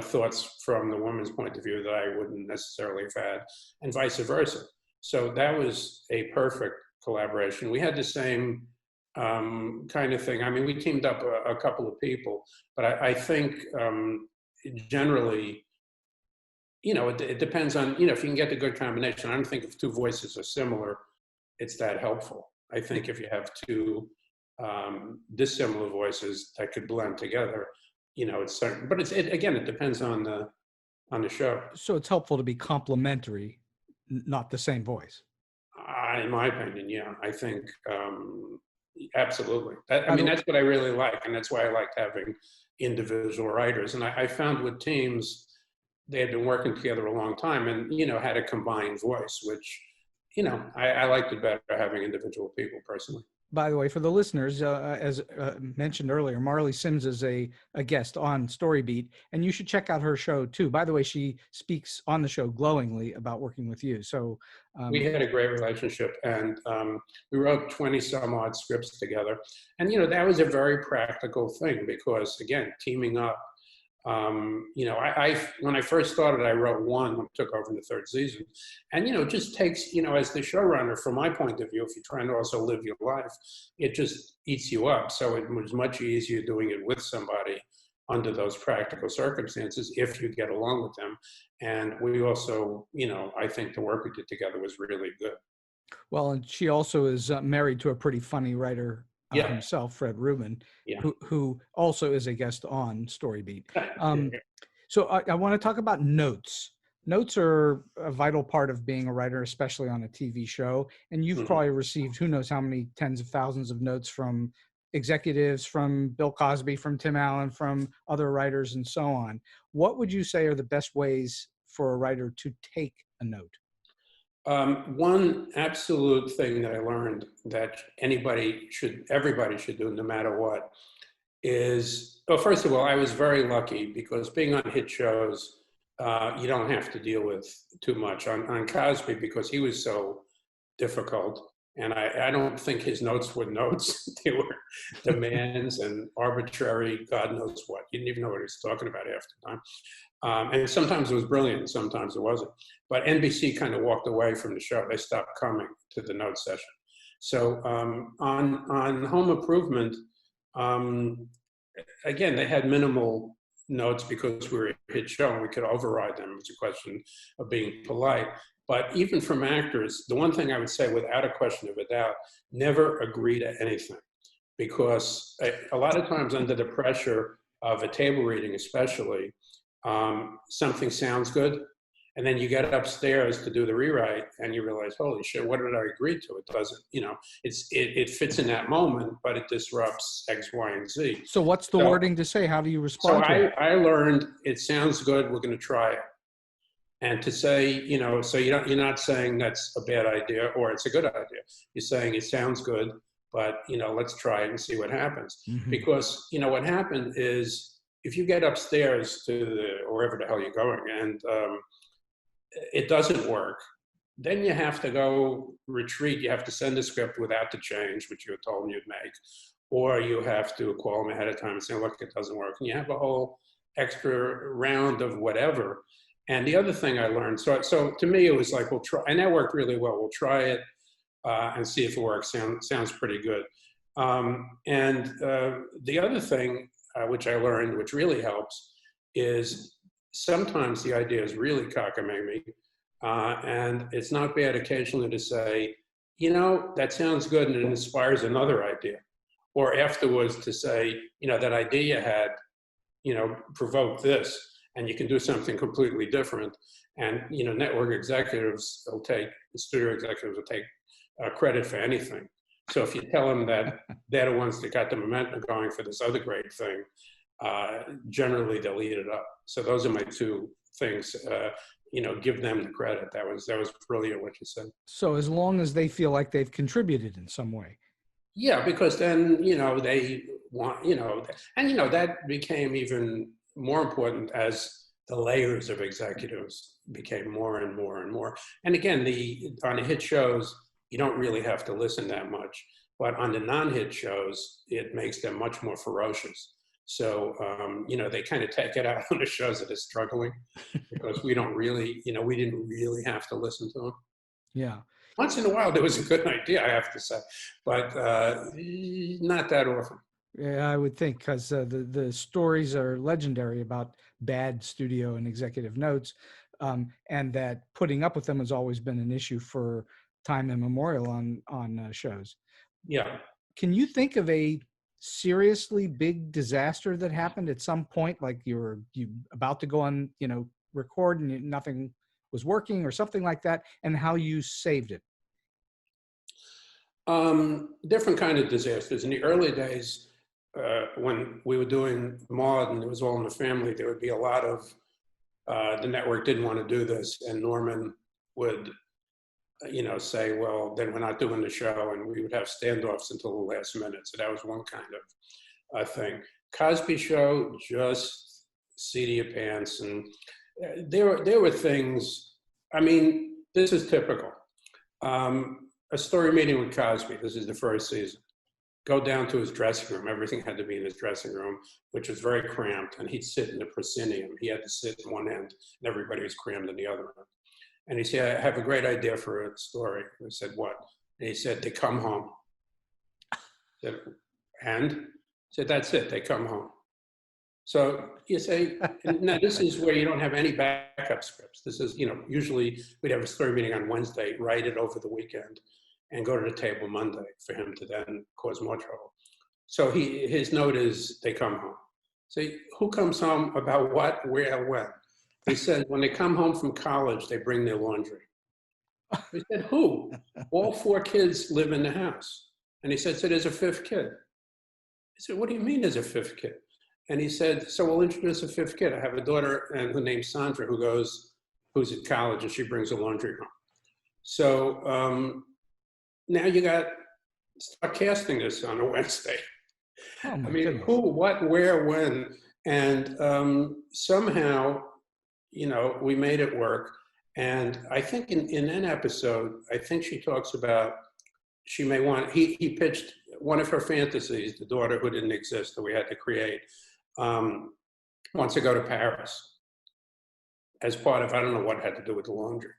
C: thoughts from the woman's point of view that I wouldn't necessarily have had, and vice versa. So that was a perfect collaboration. We had the same kind of thing. I mean, we teamed up a couple of people, but I think generally, it depends on, if you can get the good combination. I don't think if two voices are similar, it's that helpful. I think if you have two dissimilar voices that could blend together, it's certain, but again, it depends on the show. So
B: it's helpful to be complementary, not the same voice.
C: In my opinion, yeah, I think, absolutely. That's what I really like. And that's why I liked having individual writers. And I found with teams, they had been working together a long time and, had a combined voice, which, I liked it better having individual people personally.
B: By the way, for the listeners, as mentioned earlier, Marley Sims is a guest on StoryBeat, and you should check out her show too. By the way, she speaks on the show glowingly about working with you. So
C: we had a great relationship, and we wrote 20 some odd scripts together. And, that was a very practical thing because, again, teaming up, when I first started, I wrote one and took over in the third season. And, it just takes, as the showrunner, from my point of view, if you're trying to also live your life, it just eats you up. So it was much easier doing it with somebody under those practical circumstances if you get along with them. And we also, I think the work we did together was really good.
B: Well, and she also is married to a pretty funny writer
C: Yeah.
B: himself, Fred Rubin,
C: Yeah.
B: who also is a guest on StoryBeat. So I want to talk about notes. Notes are a vital part of being a writer, especially on a TV show. And you've probably received who knows how many tens of thousands of notes from executives, from Bill Cosby, from Tim Allen, from other writers, and so on. What would you say are the best ways for a writer to take a note?
C: One absolute thing that I learned that everybody should do no matter what is, well, first of all, I was very lucky because being on hit shows, you don't have to deal with too much. On Cosby, because he was so difficult, and I don't think his notes were notes. They were demands and arbitrary, God knows what. You didn't even know what he was talking about half the time. And sometimes it was brilliant, sometimes it wasn't. But NBC kind of walked away from the show. They stopped coming to the note session. So on Home Improvement, again, they had minimal notes because we were a hit show and we could override them. It's a question of being polite. But even from actors, the one thing I would say without a question of a doubt, never agree to anything. Because a lot of times under the pressure of a table reading especially, something sounds good. And then you get upstairs to do the rewrite and you realize, holy shit, what did I agree to? It doesn't, it fits in that moment, but it disrupts X, Y, and Z.
B: So what's the wording to say? How do you respond to it?
C: I learned it sounds good, we're going to try it. And to say, so you're not saying that's a bad idea or it's a good idea. You're saying it sounds good, but, let's try it and see what happens. Mm-hmm. Because, what happened is if you get upstairs to wherever the hell you're going and it doesn't work, then you have to go retreat. You have to send a script without the change, which you were told you'd make, or you have to call them ahead of time and say, look, it doesn't work. And you have a whole extra round of whatever. And the other thing I learned, so to me, it was like, we'll try, and that worked really well. We'll try it and see if it works. Sounds pretty good. And the other thing which I learned, which really helps, is sometimes the idea is really cockamamie. And it's not bad occasionally to say, that sounds good, and it inspires another idea. Or afterwards to say, that idea you had, provoked this. And you can do something completely different. And, network executives will take, studio executives will take credit for anything. So if you tell them that they're the ones that got the momentum going for this other great thing, generally they'll eat it up. So those are my two things, give them the credit. That was brilliant what you said.
B: So as long as they feel like they've contributed in some way.
C: Yeah, because then, they want, and, that became even more important as the layers of executives became more and more and more. And again, on the hit shows, you don't really have to listen that much. But on the non-hit shows, it makes them much more ferocious. So, they kind of take it out on the shows that are struggling because we don't really, we didn't really have to listen to them.
B: Yeah.
C: Once in a while, there was a good idea, I have to say, but not that often.
B: Yeah, I would think, because the stories are legendary about bad studio and executive notes, and that putting up with them has always been an issue for time immemorial on shows.
C: Yeah.
B: Can you think of a seriously big disaster that happened at some point, like you about to go on, record and nothing was working or something like that, and how you saved it?
C: Different kind of disasters. In the early days, when we were doing Maude and it was all in the family, there would be a lot of, the network didn't want to do this, and Norman would, say, well, then we're not doing the show, and we would have standoffs until the last minute. So that was one kind of thing. Cosby Show, just seat of your pants, and there were things, this is typical. A story meeting with Cosby, this is the first season. Go down to his dressing room. Everything had to be in his dressing room, which was very cramped, and he'd sit in the proscenium. He had to sit in one end, and everybody was crammed in the other end. And he said, I have a great idea for a story. I said, what? And he said, they come home. I said, and? He said, that's it, they come home. So you say, no, this is where you don't have any backup scripts. This is, usually we'd have a story meeting on Wednesday, write it over the weekend, and go to the table Monday for him to then cause more trouble. So his note is, they come home. So who comes home about what, where, when? He said, when they come home from college, they bring their laundry. We said, who? All 4 kids live in the house. And he said, so there's a 5th kid. I said, what do you mean there's a 5th kid? And he said, so we'll introduce a 5th kid. I have a daughter who named Sandra who's at college, and she brings a laundry home. So now you start casting this on a Wednesday.
B: Oh
C: I
B: my
C: mean,
B: goodness.
C: who, what, where, when? And somehow, we made it work. And I think in an episode, I think she talks about, she may want, he pitched one of her fantasies, the daughter who didn't exist that we had to create, wants to go to Paris as part of, I don't know what had to do with the laundry.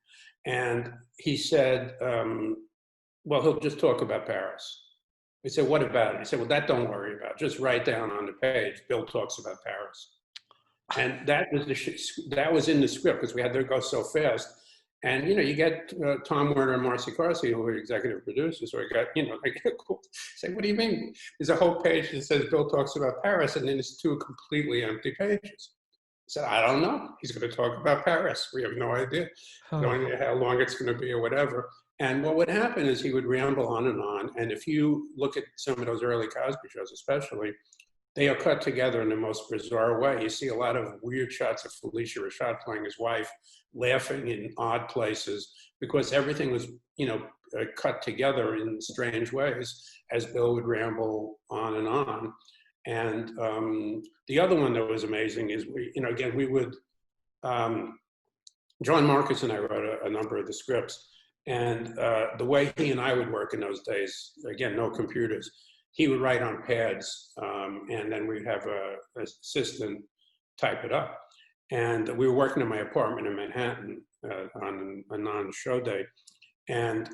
C: And he said, well, he'll just talk about Paris. We said, what about it? He said, well, that don't worry about. Just write down on the page, Bill talks about Paris. And that was in the script because we had to go so fast. And, you get Tom Werner and Marcy Carsey, who are executive producers, or say, what do you mean? There's a whole page that says Bill talks about Paris, and then it's 2 completely empty pages. I said, I don't know. He's going to talk about Paris. We have no idea. We don't know how long it's going to be or whatever. And what would happen is he would ramble on. And if you look at some of those early Cosby shows, especially, they are cut together in the most bizarre way. You see a lot of weird shots of Felicia Rashad playing his wife, laughing in odd places, because everything was, cut together in strange ways as Bill would ramble on and on. And the other one that was amazing is we would, John Marcus and I wrote a number of the scripts, and the way he and I would work in those days, again, no computers, he would write on pads, and then we'd have an assistant type it up. And we were working in my apartment in Manhattan on a non-show day, and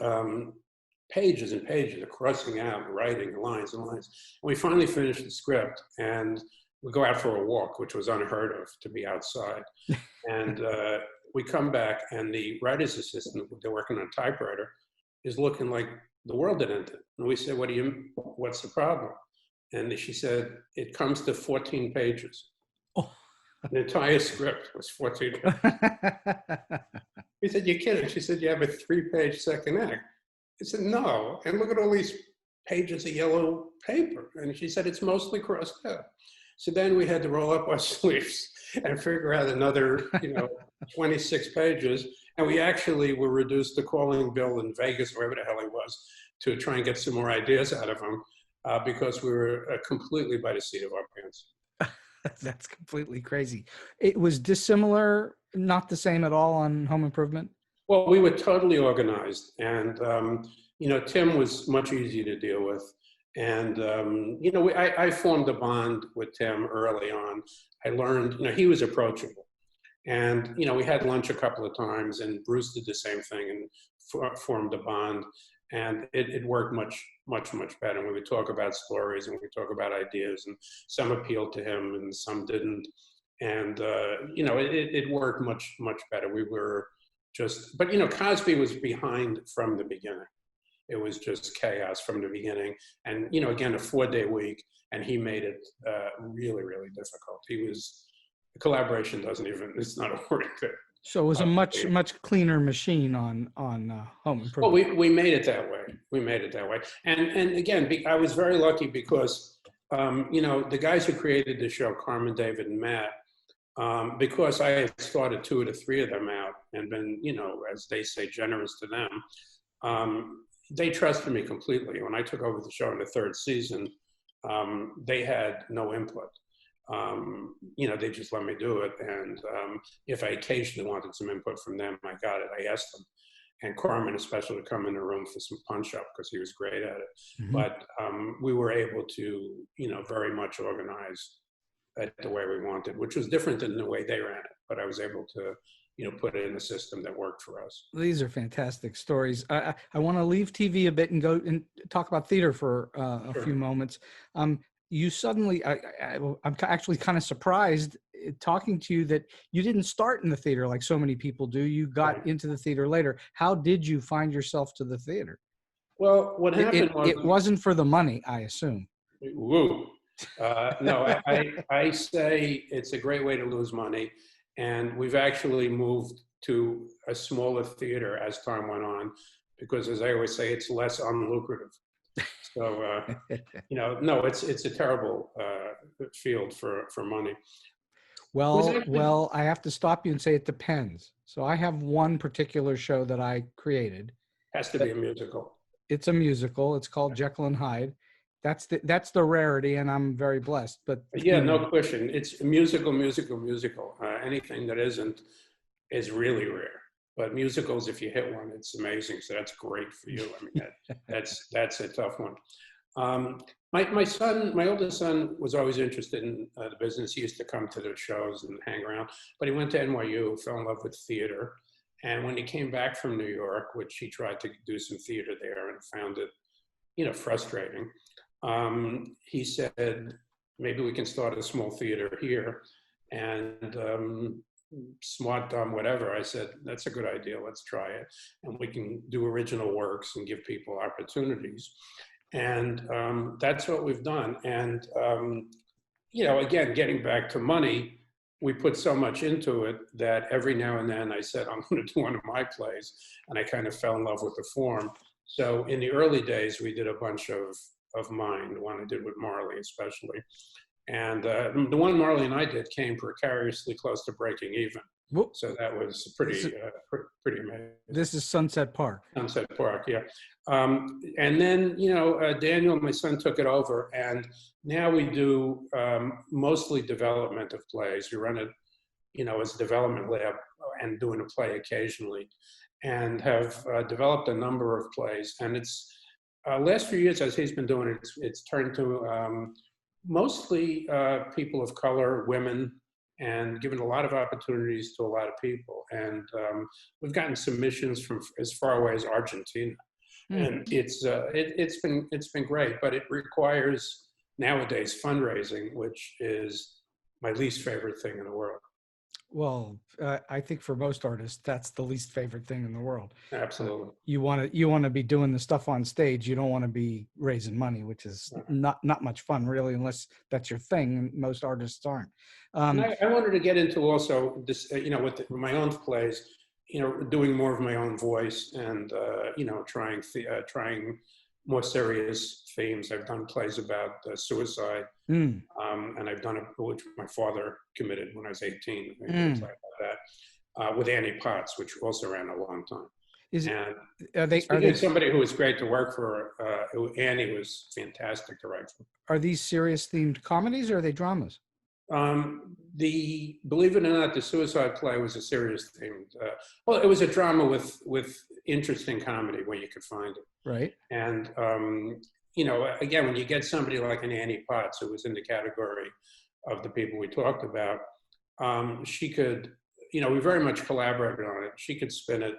C: pages and pages of crossing out, writing lines and lines. And we finally finished the script, and we go out for a walk, which was unheard of to be outside. And we come back, and the writer's assistant, they're working on a typewriter, is looking like the world had ended. And we said, what's the problem? And she said, it comes to 14 pages.
B: Oh.
C: The entire script was 14 pages. We said, you're kidding. She said, you have a 3-page second act. I said, no. And look at all these pages of yellow paper. And she said, it's mostly crossed out. So then we had to roll up our sleeves and figure out another, 26 pages. And we actually were reduced to calling Bill in Vegas, wherever the hell he was, to try and get some more ideas out of him, because we were completely by the seat of our pants.
B: That's completely crazy. It was dissimilar, not the same at all on Home Improvement?
C: Well, we were totally organized. And, Tim was much easier to deal with. And, I formed a bond with Tim early on. I learned, he was approachable. And, we had lunch a couple of times, and Bruce did the same thing and formed a bond. And it worked much, much, much better. We would talk about stories, and we would talk about ideas, and some appealed to him and some didn't. And, it worked much, much better. We were but Cosby was behind from the beginning. It was just chaos from the beginning. And, again, a 4-day week, and he made it really, really difficult. The collaboration it's not a word.
B: So it was a much cleaner machine on Home Improvement.
C: Well, we made it that way. And again, I was very lucky because, the guys who created the show, Carmen, David, and Matt, because I had started 2 of the 3 of them out and been, as they say, generous to them, they trusted me completely. When I took over the show in the 3rd season, they had no input. They just let me do it. And if I occasionally wanted some input from them, I got it. I asked them. And Carmen especially would come in the room for some punch-up because he was great at it. Mm-hmm. But we were able to, very much organize it the way we wanted, which was different than the way they ran it. But I was able to, put it in a system that worked for us.
B: These are fantastic stories. I want to leave TV a bit and go and talk about theater for a few moments. you suddenly, I'm actually kind of surprised talking to you that you didn't start in the theater like so many people do. You got
C: Right.
B: into the theater later. How did you find yourself to the theater?
C: Well, what happened was,
B: It wasn't for the money, I assume.
C: woo. No, I say it's a great way to lose money. And we've actually moved to a smaller theater as time went on, because as I always say, it's less unlucrative. So, no, it's a terrible field for money.
B: Well, I have to stop you and say it depends. So I have one particular show that I created.
C: Has to be a musical.
B: It's a musical. It's called Jekyll and Hyde. That's the rarity, and I'm very blessed. But
C: Yeah, no question. It's a musical. Anything that isn't is really rare. But musicals, if you hit one, it's amazing. So that's great for you. I mean, that's a tough one. My oldest son was always interested in the business. He used to come to the shows and hang around, but he went to NYU, fell in love with theater. And when he came back from New York, which he tried to do some theater there and found it, frustrating, he said, maybe we can start a small theater here. And smart, dumb, whatever. I said, that's a good idea. Let's try it. And we can do original works and give people opportunities. And that's what we've done. And, again, getting back to money, we put so much into it that every now and then I said, I'm going to do one of my plays. And I kind of fell in love with the form. So in the early days, we did a bunch of mine, the one I did with Marley especially. And the one Marley and I did came precariously close to breaking even.
B: Whoop.
C: So that was pretty amazing.
B: This is Sunset Park.
C: Sunset Park, yeah. And then, Daniel, my son, took it over. And now we do mostly development of plays. We run it, as a development lab and doing a play occasionally. And have developed a number of plays. And it's last few years, as he's been doing it, it's turned to mostly people of color, women, and given a lot of opportunities to a lot of people. And we've gotten submissions from as far away as Argentina. And it's been great, but it requires nowadays fundraising, which is my least favorite thing in the world.
B: Well, I think for most artists, that's the least favorite thing in the world.
C: Absolutely.
B: You want to be doing the stuff on stage. You don't want to be raising money, which is not much fun, really, unless that's your thing. And most artists aren't.
C: And I wanted to get into also this, with my own plays, doing more of my own voice and trying more serious themes. I've done plays about suicide, and I've done which my father committed when I was 18, things like that, with Annie Potts, which also ran a long time. Are they somebody who was great to work for? Annie was fantastic to write for.
B: Are these serious themed comedies or are they dramas?
C: Believe it or not, the suicide play was a serious theme. It was a drama with interesting comedy where you could find it.
B: Right.
C: And, again, when you get somebody like an Annie Potts, who was in the category of the people we talked about, she could, we very much collaborated on it. She could spin it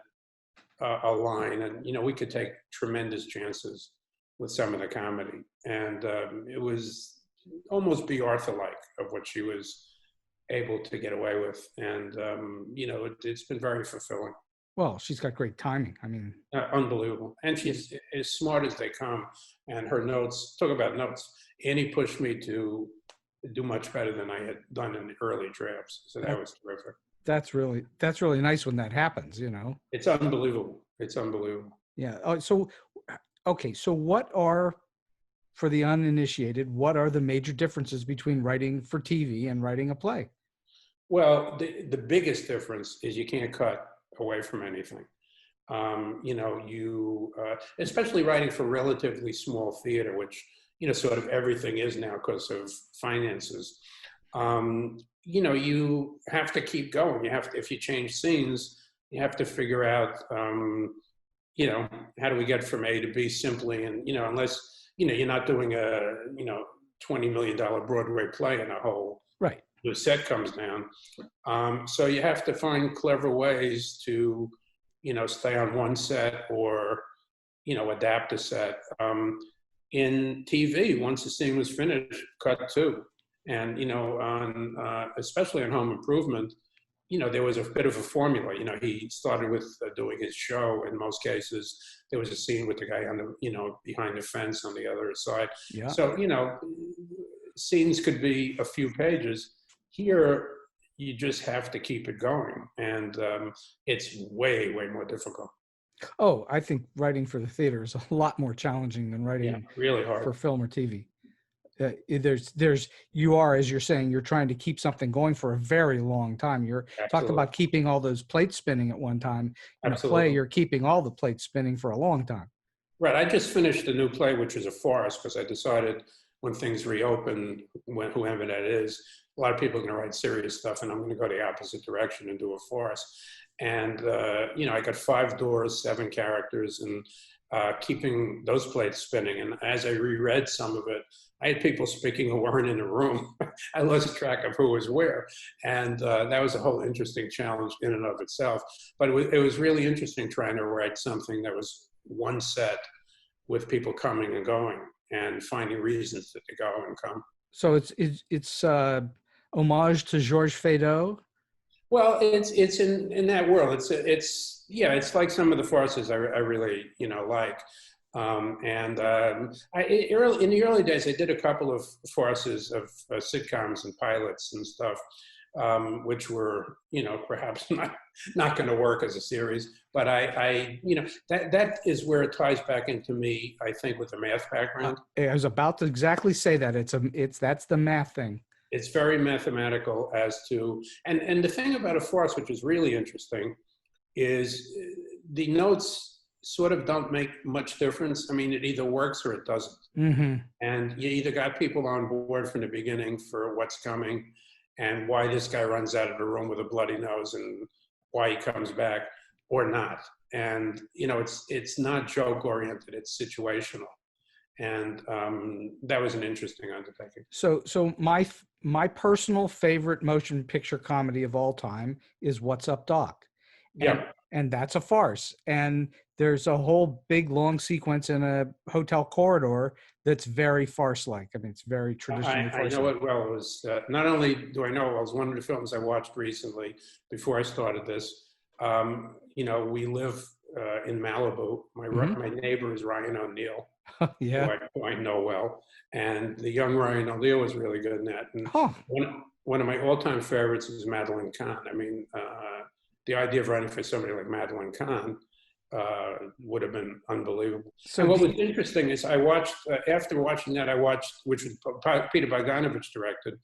C: a line and, we could take tremendous chances with some of the comedy. And it was almost be Arthur-like of what she was able to get away with. And, it's been very fulfilling.
B: Well, she's got great timing. I mean,
C: unbelievable. And she's as smart as they come. And her notes, talk about notes, Annie pushed me to do much better than I had done in the early drafts. So that was terrific.
B: That's really nice when that happens,
C: It's unbelievable. It's unbelievable.
B: Yeah. So what are, for the uninitiated, what are the major differences between writing for TV and writing a play?
C: Well, the biggest difference is you can't cut away from anything. Especially writing for relatively small theater, which, sort of everything is now because of finances. You have to keep going. If you change scenes, you have to figure out, how do we get from A to B simply? And, unless, you're not doing a, $20 million Broadway play and a whole the set comes down. So you have to find clever ways to, stay on one set or, adapt a set. in TV, once the scene was finished, cut to. And, you know, on, especially on Home Improvement, you know, there was a bit of a formula. You know, he started with doing his show. In most cases, there was a scene with the guy on the, you know, behind the fence on the other side.
B: Yeah.
C: So, you know, scenes could be a few pages. Here, you just have to keep it going. And it's way, way more difficult.
B: Oh, I think writing for the theater is a lot more challenging than writing
C: really hard
B: for film or TV. You are, as you're saying, you're trying to keep something going for a very long time. You're talking about keeping all those plates spinning at one time. In a play, you're keeping all the plates spinning for a long time.
C: Right. I just finished a new play, which is a farce, because I decided when things reopen, whoever that is, a lot of people are going to write serious stuff, and I'm going to go the opposite direction and do a farce. And, you know, I got 5 doors, 7 characters, and keeping those plates spinning. And as I reread some of it, I had people speaking who weren't in the room. I lost track of who was where. And that was a whole interesting challenge in and of itself. But it was really interesting trying to write something that was one set with people coming and going and finding reasons to go and come.
B: So it's homage to Georges Feydeau?
C: Well, it's in that world. It's like some of the farces I really, you know, like. In the early days, I did a couple of farces of sitcoms and pilots and stuff, which were, you know, perhaps not going to work as a series. But I you know, that is where it ties back into me, I think, with the math background.
B: I was about to exactly say that. That's the math thing.
C: It's very mathematical as to, and the thing about a farce, which is really interesting, is the notes sort of don't make much difference. I mean, it either works or it doesn't. Mm-hmm. And you either got people on board from the beginning for what's coming and why this guy runs out of the room with a bloody nose and why he comes back, or not. And, you know, it's not joke oriented, it's situational. And that was an interesting undertaking.
B: So my personal favorite motion picture comedy of all time is What's Up, Doc? And that's a farce. And there's a whole big long sequence in a hotel corridor that's very farce-like. I mean, it's very traditionally farce-like.
C: I know it well. It was not only do I know it, it was one of the films I watched recently before I started this. You know, we live in Malibu. My neighbor is Ryan O'Neal, who I know well. And the young Ryan O'Neal was really good in that. And one of my all-time favorites is Madeline Kahn. I mean, the idea of writing for somebody like Madeline Kahn would have been unbelievable. So what was interesting is I watched, after watching that, which Peter Bogdanovich directed,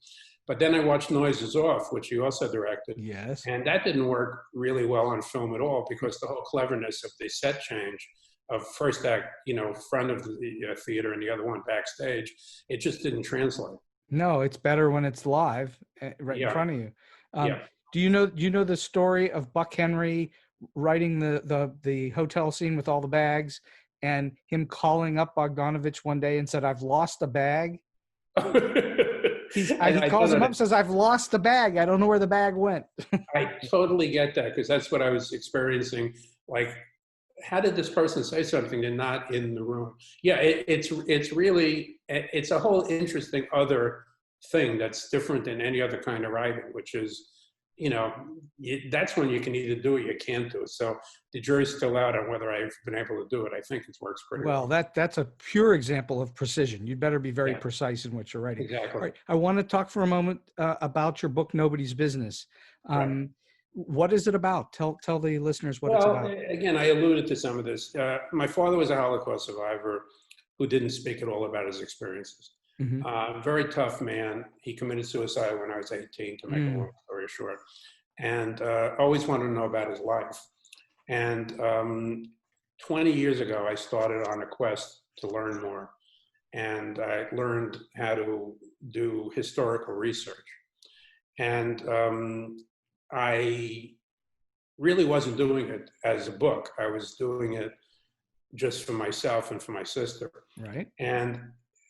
C: but then I watched Noises Off, which he also directed.
B: Yes.
C: And that didn't work really well on film at all, because the whole cleverness of the set change of first act, you know, front of the theater and the other one backstage, it just didn't translate.
B: No, it's better when it's live right in front of you. Do you know the story of Buck Henry writing the hotel scene with all the bags and him calling up Bogdanovich one day and said, "I've lost a bag"? He calls him up and says, "I've lost the bag. I don't know where the bag went."
C: I totally get that, because that's what I was experiencing. Like, how did this person say something? They're not in the room. Yeah, it's really, it's a whole interesting other thing that's different than any other kind of writing, which is, you know, that's when you can either do it, you can't do it. So the jury's still out on whether I've been able to do it. I think it works pretty well.
B: That's a pure example of precision. You'd better be very precise in what you're writing.
C: Exactly.
B: All right. I want to talk for a moment about your book, Nobody's Business. What is it about? Tell the listeners what it's about.
C: Well, again, I alluded to some of this. My father was a Holocaust survivor who didn't speak at all about his experiences. Very tough man. He committed suicide when I was 18, to make a long story short, and always wanted to know about his life. And 20 years ago, I started on a quest to learn more, and I learned how to do historical research. And I really wasn't doing it as a book. I was doing it just for myself and for my sister.
B: Right.
C: And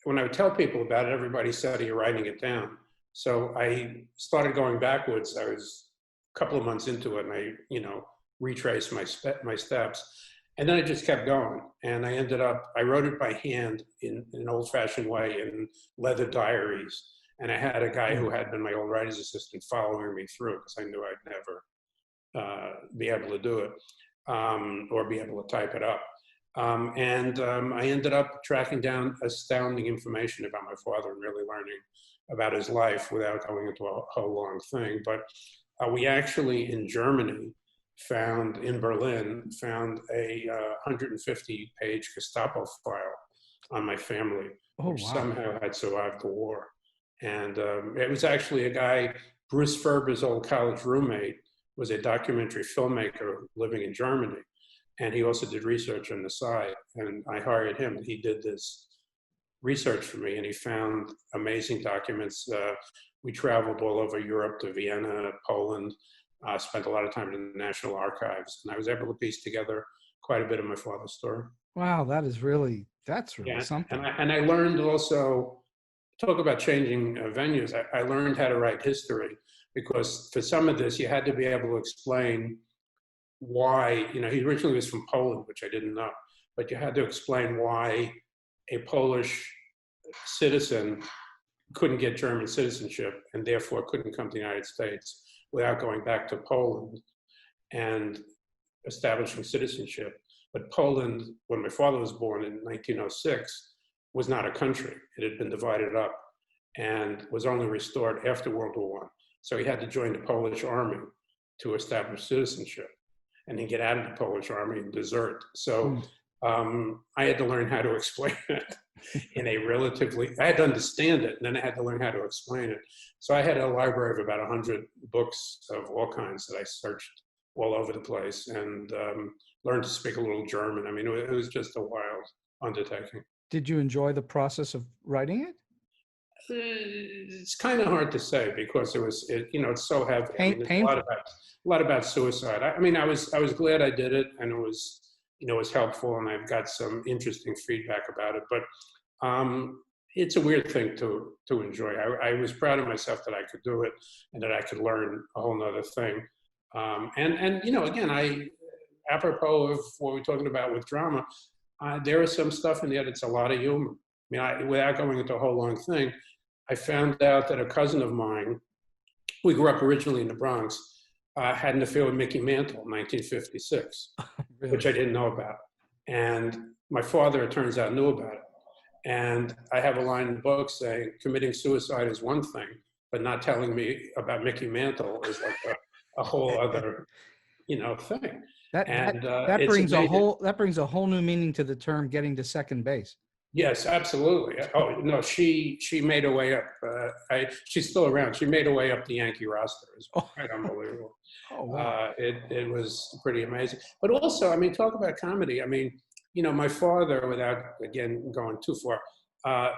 C: when I would tell people about it, everybody said, "You're writing it down." So I started going backwards. I was a couple of months into it, and I, you know, retraced my steps. And then I just kept going. And I wrote it by hand in an old-fashioned way in leather diaries. And I had a guy who had been my old writer's assistant following me through because I knew I'd never be able to do it or be able to type it up. I ended up tracking down astounding information about my father and really learning about his life without going into a whole long thing. But we actually, in Germany, in Berlin, found a 150-page Gestapo file on my family, which somehow had survived the war. And it was actually a guy, Bruce Ferber's old college roommate, was a documentary filmmaker living in Germany. And he also did research on the side. And I hired him, and he did this research for me, and he found amazing documents. We traveled all over Europe to Vienna, Poland, spent a lot of time in the National Archives, and I was able to piece together quite a bit of my father's story.
B: Wow, that's really something.
C: And I learned also, talk about changing venues, I learned how to write history, because for some of this, you had to be able to explain why, he originally was from Poland, which I didn't know, but you had to explain why a Polish citizen couldn't get German citizenship and therefore couldn't come to the United States without going back to Poland and establishing citizenship. But Poland, when my father was born in 1906, was not a country. It had been divided up and was only restored after World War I. So he had to join the Polish army to establish citizenship and then get out of the Polish army and desert. So I had to learn how to explain it in a I had to understand it, and then I had to learn how to explain it. So I had a library of about 100 books of all kinds that I searched all over the place, and learned to speak a little German. I mean, it was just a wild undertaking.
B: Did you enjoy the process of writing it?
C: It's kind of hard to say because it's so heavy.
B: Painful.
C: A lot about suicide. I was glad I did it, and it was helpful, and I've got some interesting feedback about it. But it's a weird thing to enjoy. I was proud of myself that I could do it and that I could learn a whole nother thing. Again, apropos of what we're talking about with drama, there is some stuff in there that's a lot of humor. Without going into a whole long thing, I found out that a cousin of mine, we grew up originally in the Bronx, had an affair with Mickey Mantle in 1956, really? Which I didn't know about. And my father, it turns out, knew about it. And I have a line in the book saying, committing suicide is one thing, but not telling me about Mickey Mantle is like a whole other, thing.
B: That brings a whole new meaning to the term "getting to second base."
C: Yes, absolutely. Oh no, she made her way up. She's still around. She made her way up the Yankee roster. It's quite unbelievable.
B: Oh wow!
C: It was pretty amazing. But also, talk about comedy. My father, without again going too far,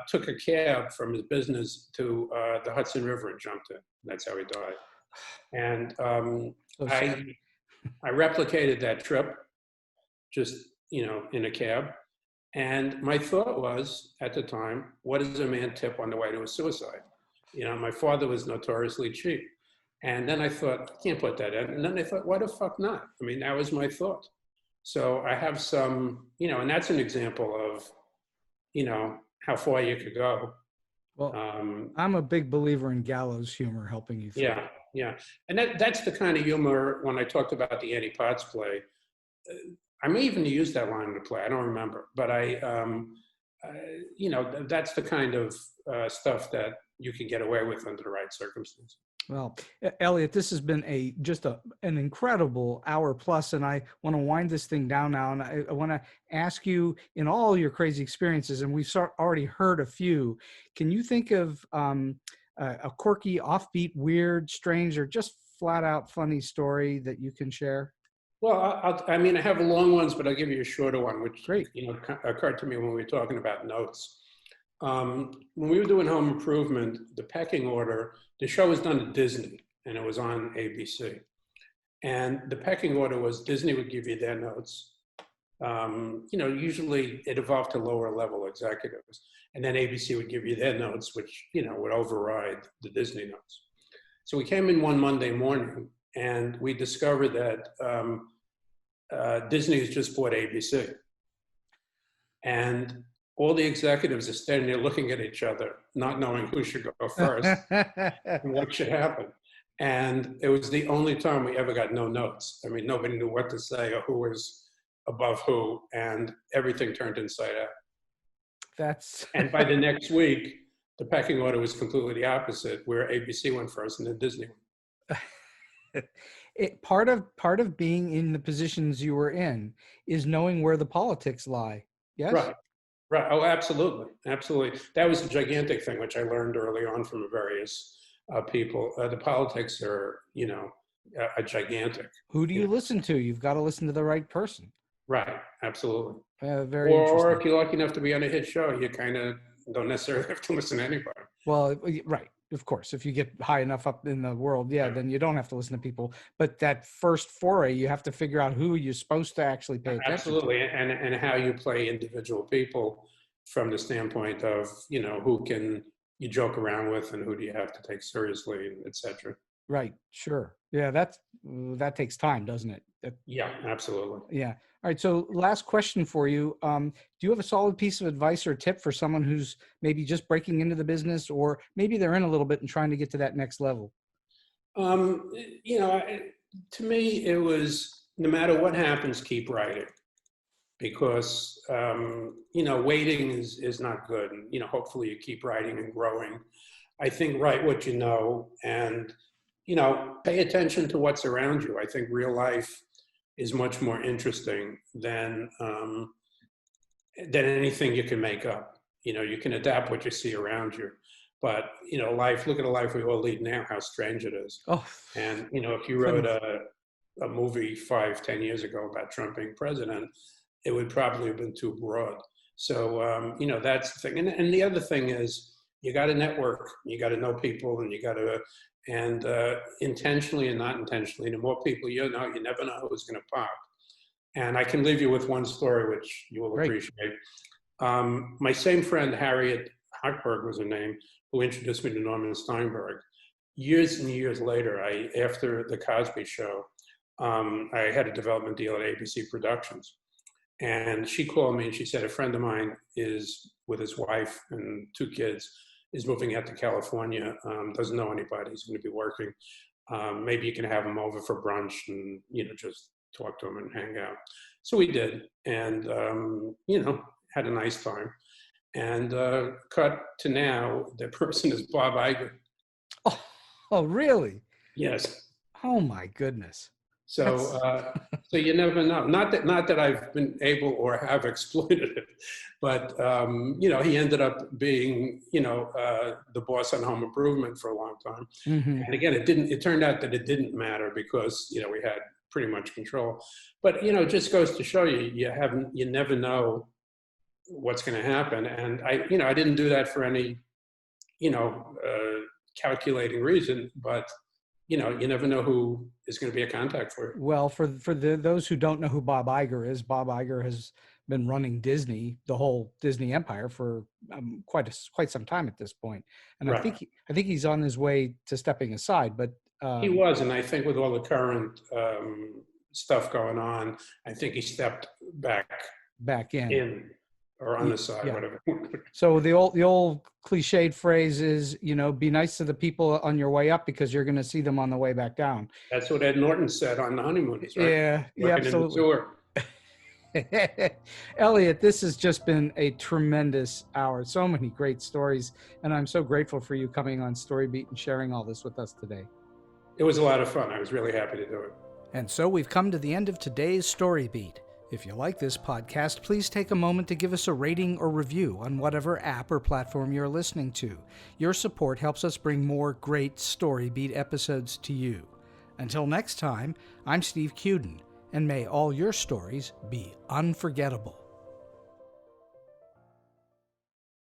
C: took a cab from his business to the Hudson River and jumped in. That's how he died. And I replicated that trip, just in a cab. And my thought was, at the time, what does a man tip on the way to a suicide? My father was notoriously cheap. And then I thought, I can't put that in. And then I thought, why the fuck not? That was my thought. So I have some, and that's an example of, how far you could go.
B: Well, I'm a big believer in gallows humor helping you through.
C: Yeah. And that's the kind of humor, when I talked about the Annie Potts play, I may even use that line in the play. I don't remember, but that's the kind of stuff that you can get away with under the right circumstances.
B: Well, Elliot, this has been an incredible hour plus, and I want to wind this thing down now. And I want to ask you, in all your crazy experiences, and we've already heard a few, can you think of a quirky, offbeat, weird, strange, or just flat out funny story that you can share?
C: Well, I have long ones, but I'll give you a shorter one, which occurred to me when we were talking about notes. When we were doing Home Improvement, the pecking order, the show was done at Disney, and it was on ABC. And the pecking order was Disney would give you their notes. Usually it evolved to lower level executives. And then ABC would give you their notes, which, would override the Disney notes. So we came in one Monday morning, and we discovered that Disney has just bought ABC. And all the executives are standing there looking at each other, not knowing who should go first and what should happen. And it was the only time we ever got no notes. I mean, nobody knew what to say or who was above who, and everything turned inside out. And by the next week, the pecking order was completely the opposite, where ABC went first and then Disney went.
B: Part of being in the positions you were in is knowing where the politics lie. Yes?
C: Right. Oh, absolutely. Absolutely. That was a gigantic thing, which I learned early on from various people. The politics are, a gigantic.
B: Who do you listen to? You've got to listen to the right person.
C: Right. Absolutely.
B: Very
C: or
B: interesting.
C: If you're lucky enough to be on a hit show, you kind of don't necessarily have to listen to anybody.
B: Well, right. Of course, if you get high enough up in the world, then you don't have to listen to people. But that first foray, you have to figure out who you're supposed to actually pay attention
C: Absolutely.
B: to.
C: And how you play individual people from the standpoint of, who can you joke around with and who do you have to take seriously, et cetera.
B: Right. Sure. Yeah, that takes time, doesn't it?
C: Yeah, absolutely.
B: Yeah. All right. So last question for you. Do you have a solid piece of advice or tip for someone who's maybe just breaking into the business, or maybe they're in a little bit and trying to get to that next level?
C: To me, it was no matter what happens, keep writing, because, waiting is not good. And, hopefully you keep writing and growing. I think write what you know and, pay attention to what's around you. I think real life is much more interesting than anything you can make up. You can adapt what you see around you, but life. Look at the life we all lead now. How strange it is.
B: Oh,
C: and if you wrote a movie 5-10 years ago about Trump being president, it would probably have been too broad. So that's the thing. And the other thing is you got to network. You got to know people, and you got to. And intentionally and not intentionally, the more people you know, you never know who's going to pop. And I can leave you with one story, which you will appreciate. My same friend, Harriet Hochberg was her name, who introduced me to Norman Steinberg. Years and years later, after the Cosby Show, I had a development deal at ABC Productions. And she called me and she said, a friend of mine is with his wife and 2 kids, is moving out to California, doesn't know anybody, he's going to be working. Maybe you can have him over for brunch and, just talk to him and hang out. So we did, and, had a nice time. And cut to now, the person is Bob Iger.
B: Oh, really?
C: Yes.
B: Oh my goodness.
C: So, so you never know. Not that I've been able or have exploited it, but he ended up being, the boss on Home Improvement for a long time.
B: Mm-hmm.
C: And again, it turned out that it didn't matter because we had pretty much control. But it just goes to show you never know what's going to happen. And I didn't do that for any, calculating reason, but. You never know who is going to be a contact for you.
B: Well, for those who don't know who Bob Iger is, Bob Iger has been running Disney, the whole Disney empire, for quite some time at this point. And right. I think he's on his way to stepping aside. But
C: he was, and I think with all the current stuff going on, I think he stepped back in. Or on the side, whatever.
B: So the old cliched phrase is, be nice to the people on your way up because you're going to see them on the way back down.
C: That's what Ed Norton said on The Honeymooners, right?
B: Yeah, absolutely. Elliot, this has just been a tremendous hour. So many great stories, and I'm so grateful for you coming on StoryBeat and sharing all this with us today.
C: It was a lot of fun. I was really happy to do it.
B: And so we've come to the end of today's StoryBeat. If you like this podcast, please take a moment to give us a rating or review on whatever app or platform you're listening to. Your support helps us bring more great StoryBeat episodes to you. Until next time, I'm Steve Cuden, and may all your stories be unforgettable.